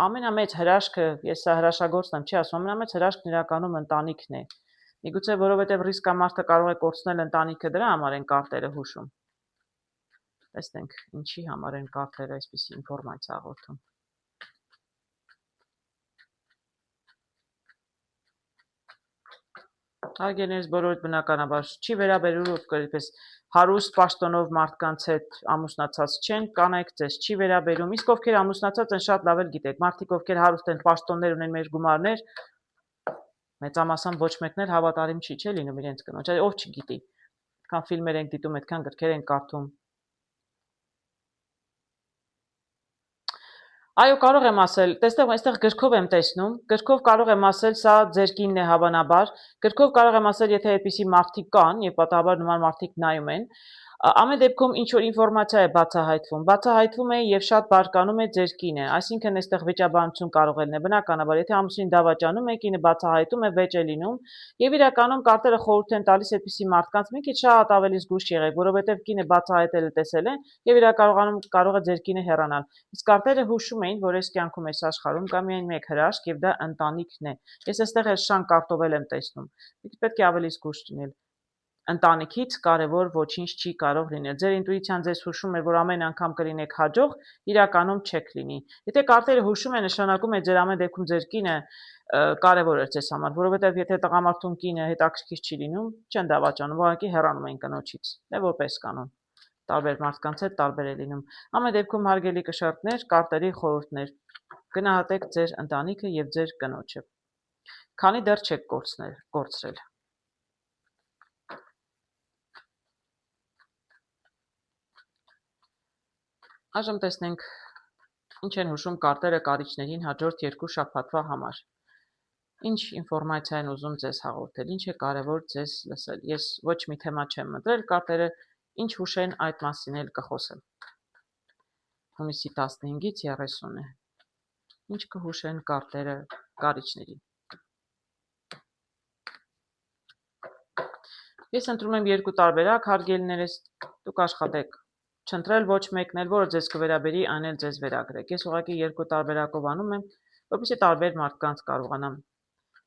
ամենամեծ հրաշքը, ես սա հրաշագործն եմ, չի ասում, ամենամեծ հրաշքն իրականում ընտանիքն է։ Միգուցե որովհետեւ ռիսկա մարդը կարող է կորցնել ընտանիքը, դրա համար են կարտերը հուշում։ Տեսնենք ինչի համար են կարտերը այսպիսի ինֆորմացիա հաղորդում։ Հարգելիներս բոլորդ բնականաբար չի վերաբերում, որպես հարուստ պաշտոնով մարդկանց հետ ամուսնացած չեն, կանայք ձեզ չի վերաբերում, իսկ ովքեր ամուսնացած են շատ լավ էլ գիտեք, մարդիկ ովքեր հարուստ են, պաշտոններ ունեն, մեր գումարներ, մեծամասամբ ոչ մեկն էլ հավատարիմ չի, չէ՞ լինում իրենց կնոջ, ով չգիտի, այդքան ֆիլմեր ենք դիտում, այդքան գրքեր ենք կարդում։ Այո, կարող եմ ասել, տեսնեք, այստեղ գրքով եմ տեսնում, գրքով կարող եմ ասել, սա ձեր կինն է հավանաբար, գրքով կարող եմ ասել, եթե այդպիսի մարդիկ կան, եւ պատահաբար նման մարդիկ նայում են, ամեն դեպքում ինչ որ ինֆորմացիա է բացահայտվում է եւ շատ բարկանում է ձեր կինը, այսինքն այստեղ վեճաբանություն կարող է լինել, բնականաբար, եթե ամուսին դավաճանում է, կինը բացահայտում է, վեճ է լինում, եւ իրականում կարտերը խորհուրդ են տալիս այդպիսի մարդկանց մի քիչ շատ ավելի զգուշ եղեք, որովհետեւ կինը բացահայտել է, տեսել է եւ իրականում կարող է ձեր կինը հեռանալ։ Իսկ կարտերը հուշում էին, որ այս կյանքում այս աշխարհում կա միայն մեկ հրաշք եւ դա ընտանիքն է։ Ես այստեղ էլ շան կարտովել եմ տեսնում։ Պետք է ավելի զգուշ լինել։ Ընտանիքից կարևոր ոչինչ չի կարող լինել։ Ձեր ինտուիցիան ձեզ հուշում է, որ ամեն անգամ կլինեք հաջող, իրականում չեք լինի։ Եթե կարտերը հուշում են, նշանակում է ձեր ամեն դեպքում ձեր կինը կարևոր է ձեզ համար, որովհետև եթե տղամարդուն կինը հետաքրքիր չի լինում, չեն դավաճանում, ուղղակի հեռանում են կնոջից։ Դե որպես կանոն։ Տարբեր մարդկանց հետ տարբեր է լինում։ Ամեն դեպքում հարգելի կշարտներ, կարտերի խորհուրդներ։ Գնահատեք ձեր ընտանիքը եւ ձեր կնոջը։ Քանի դեռ չեք կորցրել։ Այժմ տեսնենք ինչ են հուշում կարտերը կարիճներին հաջորդ երկու շաբաթվա համար։ Ինչ ինֆորմացիա են ուզում ձեզ հաղորդել, ինչ է կարևոր ձեզ լսել։ Ես ոչ մի թեմա չեմ մտրել, կարտերը ինչ հուշեն այդ մասին էլ կխոսեմ։ Հունիսի 15-ից 30 է։ Ինչ կհուշեն կարտերը կարիճներին։ Ես ընտրում եմ երկու տարբերակ, հարգելիներս, դուք աշխատեք չընտրել ոչ մեկն էլ, որը ձեզ կվերաբերի, այն էլ ձեզ վերագրեք։ Ես ուղղակի երկու տարբերակով անում եմ, որպեսզի տարբեր մարդկանց կարողանամ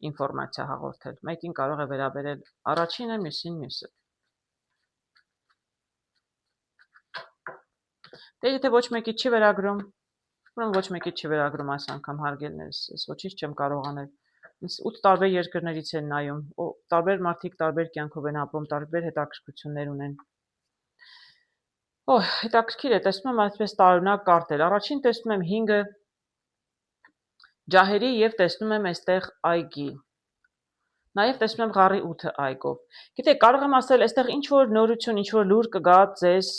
ինֆորմացիա հաղորդել։ Մեկին կարող է վերաբերել առաջինը, մյուսին մյուսը։ Դե եթե ոչ մեկի չի վերագրում, ուրեմն ոչ մեկի չի վերագրում այս անգամ հարգելիներս, ես ոչինչ չեմ կարող անել։ 8 տարբեր երկրներից են նայում, տարբեր մարդիկ տարբեր կյանքով են ապրում, տարբեր հետաքրքրություններ ունեն։ Հետաքրքիր է, տեսնում եմ այսպես տարօրինակ կարտեր։ Առաջին տեսնում եմ 5-ը ջահերի եւ տեսնում եմ այստեղ այգի։ Նաեւ տեսնում եմ ղարի 8-ը այգով։ Գիտեք, կարող եմ ասել, այստեղ ինչ որ նորություն, ինչ որ լուր կգա ձեզ,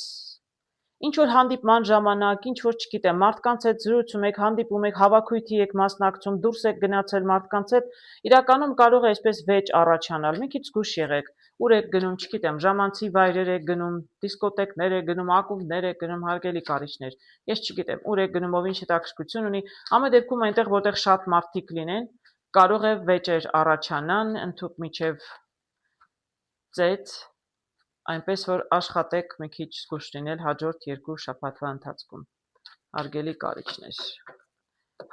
ինչ որ հանդիպման ժամանակ, ինչ որ չգիտեմ, մարդկանց հետ զրուցում եք, հանդիպում եք, հավաքույթի եք մասնակցում, դուրս եք գնացել մարդկանց հետ, իրականում կարող է այսպես վեճ առաջանալ։ Մի քիչ զգուշ եղեք, ուր եք գնում, չգիտեմ, ժամանցի վայրեր եք գնում, դիսկոտեկներ եք գնում, ակումբներ եք գնում, հարգելի կարիճներ։ Ես չգիտեմ, ուր եք գնում, ով ինչ հետաքրքրություն ունի, ամեն դեպքում այնտեղ որտեղ շատ մարդիկ լինեն, կարող է վեճեր առաջանան, ընդհուպ միջև ծեծ, այնպես որ աշխատեք մի քիչ զգուշ լինել հաջորդ երկու շաբաթվա ընթացքում, հարգելի կարիճներ,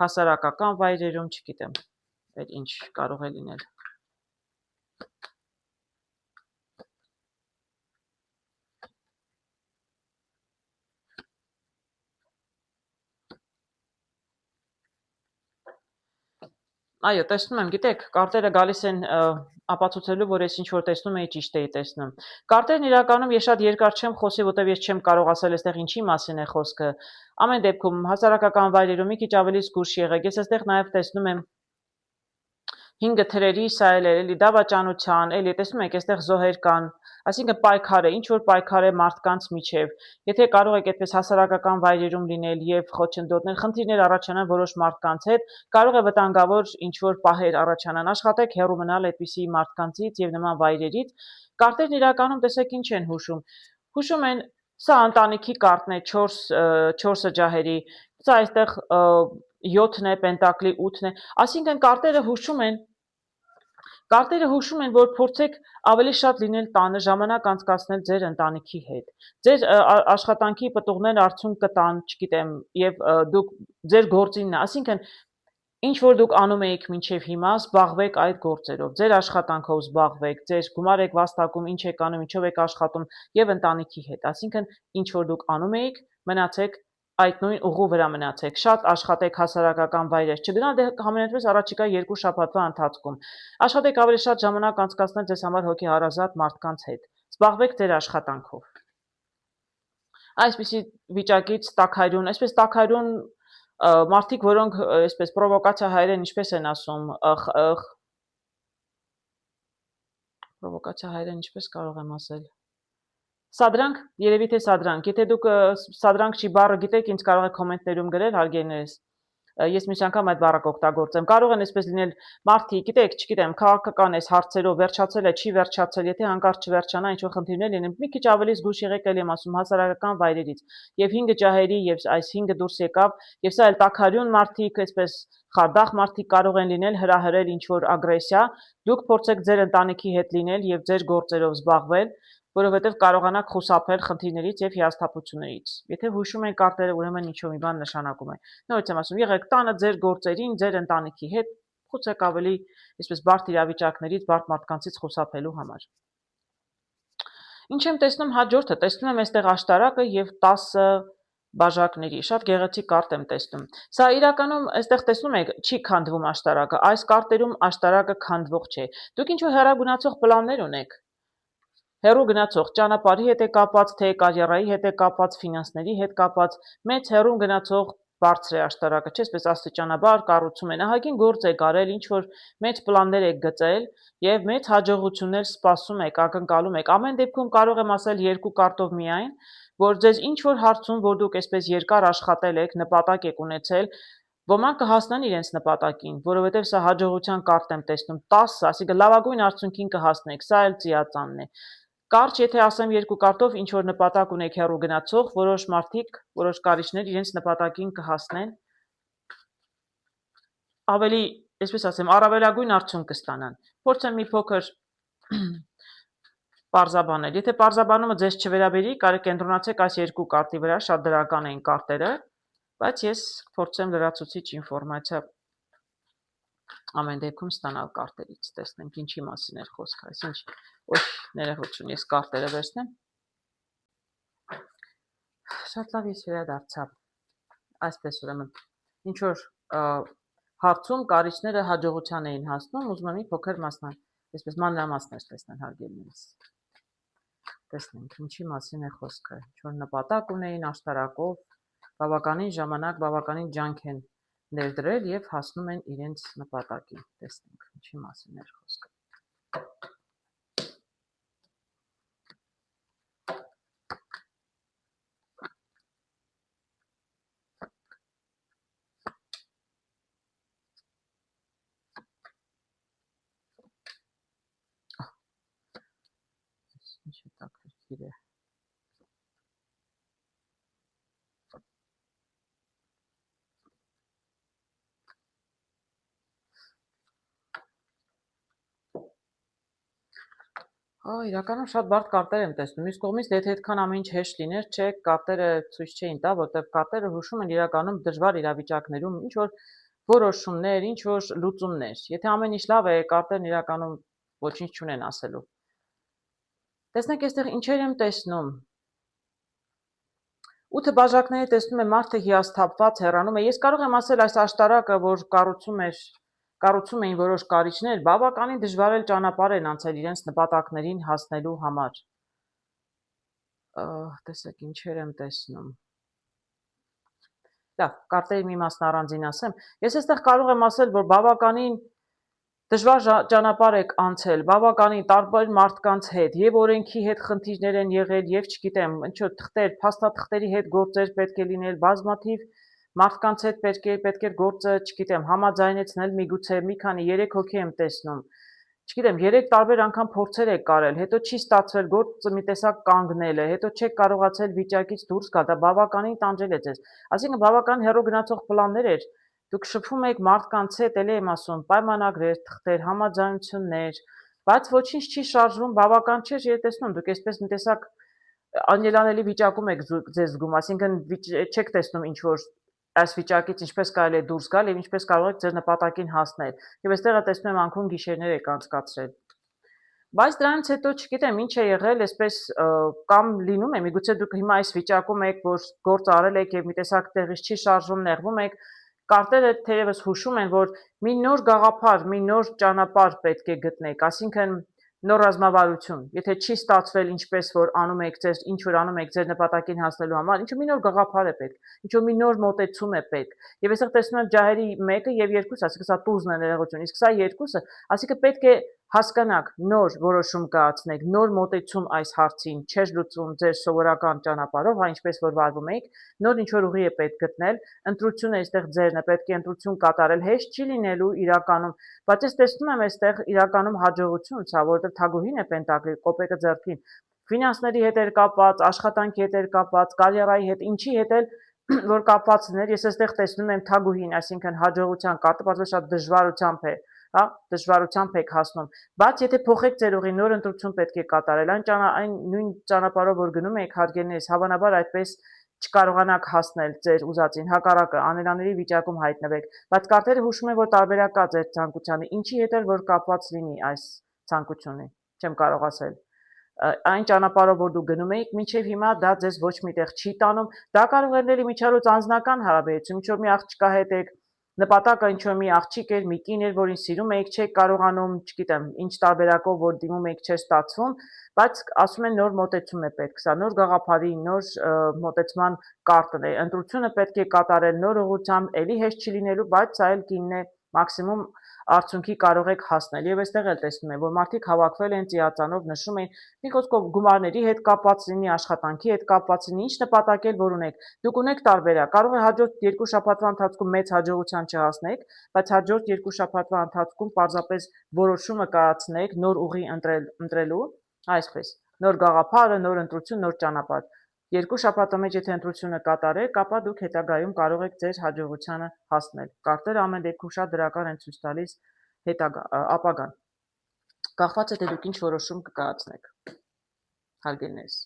հասարակական վայրերում, չգիտեմ, այդ ինչ կարող է լինել։ Այո, տեսնում եմ, գիտեք, կարտերը գալիս են ապացուցելու, որ ես ինչ որ տեսնում էի ճիշտ էի տեսնում։ Կարտերն իրականում ես շատ երկար չեմ խոսի, որտեղ ես չեմ կարող ասել այստեղ ինչի մասին է խոսքը։ Ամեն դեպքում հասարակական վայրերում մի քիչ ավելի զգուշ եղեք։ Ես այստեղ նաև տեսնում եմ 5 թրերի, սա էլի դավաճանության, էլի տեսնում եք, այստեղ զոհեր կան, այսինքն պայքար է, ինչ որ պայքար է մարդկանց միջև։ Եթե կարող եք այդպես հասարակական վայրերում լինել եւ խոչընդոտներ, խնդիրներ առաջանան որոշ մարդկանց հետ, կարող է վտանգավոր ինչ որ պահեր առաջանան, աշխատեք հեռու մնալ այդպիսի մարդկանցից եւ նման վայրերից։ Կարտերն իրականում տեսեք ինչ են հուշում։ Հուշում են սա ընտանիքի կարտն է 4 ջահերի, սա այստեղ 7-ն է, պենտակլի 8-ն է, այսինքն Կարտերը հուշում են, որ փորձեք ավելի շատ լինել տանը, ժամանակ անցկացնել ձեր ընտանիքի հետ։ Ձեր աշխատանքի պտուղներն արդյունք կտան, չգիտեմ, եւ դուք ձեր գործինն է, այսինքն ինչ որ դուք անում եք մինչև հիմա, զբաղվեք այդ գործերով, ձեր աշխատանքով զբաղվեք, ձեր գումար եք վաստակում, ինչ եք անում, ինչով եք աշխատում եւ ընտանիքի հետ, այսինքն ինչ որ դուք անում եք, մնացեք այդ նույն ուղու վրա մնացեք, շատ աշխատեք հասարակական վայրեր, չգնալ դե համենայնպես առաջիկա 2 շաբաթվա ընթացքում։ Աշխատեք ավելի շատ ժամանակ անցկացնել ձեզ համար հոգեհարազատ մարդկանց հետ։ Զբաղվեք ձեր աշխատանքով։ Այսպիսի վիճակից տաքայրուն, այսպես տաքայրուն մարդիկ, որոնք այսպես պրովոկացիա հայերեն ինչպես են ասում, պրովոկացիա հայերեն ինչպես կարող եմ ասել։ Սադրանք, երևի թե սադրանք, եթե դուք սադրանք չի բառը գիտեք, ինձ կարող եք կոմենտներում գրել, հարգելիներս, ես միշտ անգամ այդ բառը կօգտագործեմ, կարող են այսպես լինել մարդիկ, գիտեք, չգիտեմ, քաղաքական այս հարցերով վերջացել է, չի վերջացել, եթե հանկարծ չվերջանա, ինչ որ խնդիրներ լինեն, մի քիչ ավելի զգույշ եղեք, ելի եմ ասում, հասարակական վայրերից, եւ 5 ջահերի եւ այս 5 դուրս եկավ, եւ սա էլ տաքարյուն մարդիկ, այսպես խարդախ մարդիկ կարող են լինել, հրահրել ինչ որ ագրեսիա, դուք փորձեք ձեր ընտանիքի հետ լինել եւ ձեր գործերով զբաղվել, որովհետև կարողանաք խուսափել խնդիրներից եւ հիասթափություններից։ Եթե հուշում եք կարտերը, ուրեմն ինչ-որ մի բան նշանակում է։ Նորից եմ ասում, եղեք տանը ձեր գործերին, ձեր ընտանիքի հետ, խուցեք ավելի, այսպես բարդ իրավիճակներից, բարդ մարդկանցից խուսափելու համար։ Ինչ եմ տեսնում հաջորդը, տեսնում եմ այստեղ աշտարակը եւ 10 բաժակների, շատ գեղեցիկ կարտ եմ տեսնում։ Սա իրականում այստեղ տեսնում եք, չի քանդվում աշտարակը, այս կարտերում աշտարակը քանդվող չէ։ Դուք ինչ որ հեռագնացող պլաններ ունեք, հեռու գնացող ճանապարհի հետ է կապված, թե կարիերայի հետ է կապված, ֆինանսների հետ կապված, մեծ հեռու գնացող բարձր է աշտարակը, չէ՞, այսպես աստիճանաբար կառուցում են, ահագին գործ եք արել, ինչ որ մեծ պլաններ եք գծել եւ մեծ հաջողություններ սպասում եք, ակնկալում եք։ Ամեն դեպքում կարող եմ ասել 2 կարտով միայն, որ ձեզ ինչ որ հարցում, որ դուք այսպես երկար աշխատել եք, նպատակ եք ունեցել, ոմանք կհասնեն իրենց նպատակին, որովհետև սա հաջողության կարտ եմ տեսնում 10, այսինքն լավագույն արդյունքին կհասնեք, սա էլ ծիածանն է։ Կարճ, եթե ասեմ 2 կարտով ինչ որ նպատակ ունեք հեռու գնացող, որոշ մարդիկ, որոշ կարիճներ իրենց նպատակին կհասնեն, ավելի, այսպես ասեմ, առավելագույն արդյունք կստանան։ Փորձեմ մի փոքր պարզաբանել։ Եթե պարզաբանումը ձեզ չվերաբերի, կարող կենտրոնացեք այս 2 կարտի վրա, շատ դրական են կարտերը, բայց ես փորձեմ լրացուցիչ ինֆորմացիա ամեն դեպքում ստանալ կարտերից, տեսնենք ինչի մասին էր խոսքը, այսինչ, ոչ ներողություն, ես կարտերը վերցնեմ, շատ լավ ես վերադարձա, այսպես ուրեմն, ինչ որ հարցում կարիճները հաջողության էին հասնում, ուզում եմ մի փոքր մասնան, այսպես մանրամասներ տեսնել հարգելիներս, տեսնենք ինչի մասին է խոսքը, ինչ որ նպատակ ունեին աշտարակով, բավականին ժամանակ, բավականին ջանք են ներդրել եւ հասնում են իրենց նպատակին, տեսնենք ինչի մասին էր խոսքը։ Ինչ հետաքրքիր է։ Իրականում շատ բարդ կարտեր եմ տեսնում, իսկ կողմից եթե այդքան ամեն ինչ հեշտ լիներ, չէ, կարտերը ցույց չէին տա, որտեղ կարտերը հուշում են իրականում դժվար իրավիճակներում ինչ որ որոշումներ, ինչ որ լուծումներ։ Եթե ամեն ինչ լավ է, կարտերն իրականում ոչինչ չունեն ասելու։ Տեսնեք, այստեղ ինչեր եմ տեսնում։ 8 բաժակների տեսնում եմ մարդը հիասթափված հեռանում է։ Ես կարող եմ ասել այս աշտարակը, որ կառուցում էին որոշ կարիճներ, բավականին դժվար էլ ճանապարհ են անցել իրենց նպատակներին հասնելու համար։ Տեսեք, ինչեր եմ տեսնում։ Լավ, կարտերի մի մասն առանձին ասեմ։ Ես այստեղ կարող եմ ասել, որ բավականին Դժվար ճանապարհ եք անցել բավականին տարբեր մարդկանց հետ, եւ օրենքի հետ խնդիրներ են եղել, եւ չգիտեմ, ինչ որ թղթեր, փաստաթղթերի հետ գործեր պետք է լինել, բազմաթիվ մարդկանց հետ պետք է գործը, չգիտեմ, համաձայնեցնել միգուցե մի քանի 3 հոգի եմ տեսնում։ Չգիտեմ, 3 տարբեր անգամ փորձեր եք կարել, հետո չի ստացվել, գործը մի տեսակ կանգնել է, հետո չեք կարողացել վիճակից դուրս գալ, դա բավականին տանջել է ձեզ։ Այսինքն բավական հեռու գնացող պլաններ էր, դուք շփվում եք մարդկանց հետ, էլի եմ ասում, պայմանագրեր, թղթեր, համաձայնություններ, բայց ոչինչ չի շարժվում, բավական չէ, ես տեսնում, դուք այսպես մի տեսակ անելանելի վիճակում եք ձեզ զգում, այսինքն չեք տեսնում ինչ որ այս վիճակից ինչպես կարելի է դուրս գալ եւ ինչպես կարող եք ձեր նպատակին հասնել։ Եվ այստեղ տեսնում եմ անկում գիշերներ եք անցկացրել։ Բայց դրանից հետո չգիտեմ ինչ է եղել, այսպես կամ լինում է, միգուցե դուք հիմա այս վիճակում եք, որ գործ արել եք եւ մի տեսակ տեղից չի շարժվում, նեղվում եք, կարտերը թերևս հուշում են, որ մի նոր գաղափար, մի նոր ճանապարհ պետք է գտնեք, այսինքն նոր ռազմավարություն։ Եթե չի ստացվել ինչպես որ անում եք ձեր ինչ որ անում եք ձեր նպատակին հասնելու համար, ինչ որ մի նոր գաղափար է պետք, ինչ որ մի նոր մոտեցում է պետք։ Եվ այստեղ տեսնում եմ ջահերի 1-ը եւ 2-ը, այսինքն սա տուզն է ներողություն, իսկ սա 2-ը, այսինքն պետք է հասկանաք, նոր որոշում կայացնեք, նոր մոտեցում այս հարցին, չէր լուծվում ձեր սովորական ճանապարհով, հա ինչպես որ վարվում եք, նոր ինչ որ ուղի է պետք գտնել, ընտրությունը այստեղ ձերն է, պետք է ընտրություն կատարել, հեշտ չի լինելու իրականում, բայց ես տեսնում եմ այստեղ իրականում հաջողություն, ցա, որովհետև թագուհին է պենտակլի, կոպեկը ձեռքին, ֆինանսների հետ էր կապված, աշխատանքի հետ էր կապված, կարիերայի հետ, ինչի հետ էլ որ կապված լիներ, ես այստեղ տեսնում եմ թագուհին, այսինքն հաջողության կարտը, բայց շատ դժվարությամբ է, հա, դժվարությամբ եք հասնում, բայց եթե փոխեք ձեր ուղին, նոր ընտրություն պետք է կատարել, այն նույն ճանապարհով որ գնում եք հարգելիներս, հավանաբար այդպես չկարողանաք հասնել ձեր ուզածին, հակառակը անելանելի վիճակում հայտնվեք, բայց կարտերը հուշում են, որ տարբերակ կա ձեր ցանկությանը, ինչի հետ էլ որ կապված լինի այս ցանկությունը, չեմ կարող ասել այն ճանապարհով որ դուք գնում եք, մինչև հիմա դա ձեզ ոչ միտեղ չի տանում, դա կարող է լինել միջավայրից անձնական հարաբերություն, ինչ որ մի աղջկա հետ եք նպատակը ինչ որ մի աղջիկ էր, մի կին էր, որին սիրում եք, չեք կարողանում, չգիտեմ, ինչ տարբերակով որ դիմում եք, չէր ստացվում, բայց ասում են նոր մոտեցում է պետք, սա նոր գաղափարի, նոր մոտեցման կարտն է, ընտրությունը պետք է կատարել նոր ուղղությամբ, էլի հեշտ չի լինելու, բայց սա էլ կինն է, մաքսիմում արդյունքի կարող եք հասնել եւ այստեղ էլ տեսնում եմ որ մարդիկ հավաքվել են ծիածանով նշում են մի խոսքով գումարների հետ կապված լինի աշխատանքի հետ կապված լինի ինչ նպատակ էլ որ ունեք դուք ունեք տարբերակ կարող է հաջորդ 2 շաբաթվա ընթացքում մեծ հաջողության չհասնեք բայց հաջորդ 2 շաբաթվա ընթացքում պարզապես որոշումը կայացնեք նոր ուղի ընտրելու այսպես նոր գաղափարը նոր ընտրություն նոր ճանապարհ 2 շաբաթվա մեջ եթե ընտրությունը կատարեք, ապա դուք հետագայում կարող եք ձեր հաջողությանը հասնել։ Կարտերը ամեն դեպքում շատ դրական են ցույց տալիս ապագան։ Կախված է թե դուք ինչ որոշում կկայացնեք։ Հարգելիներս։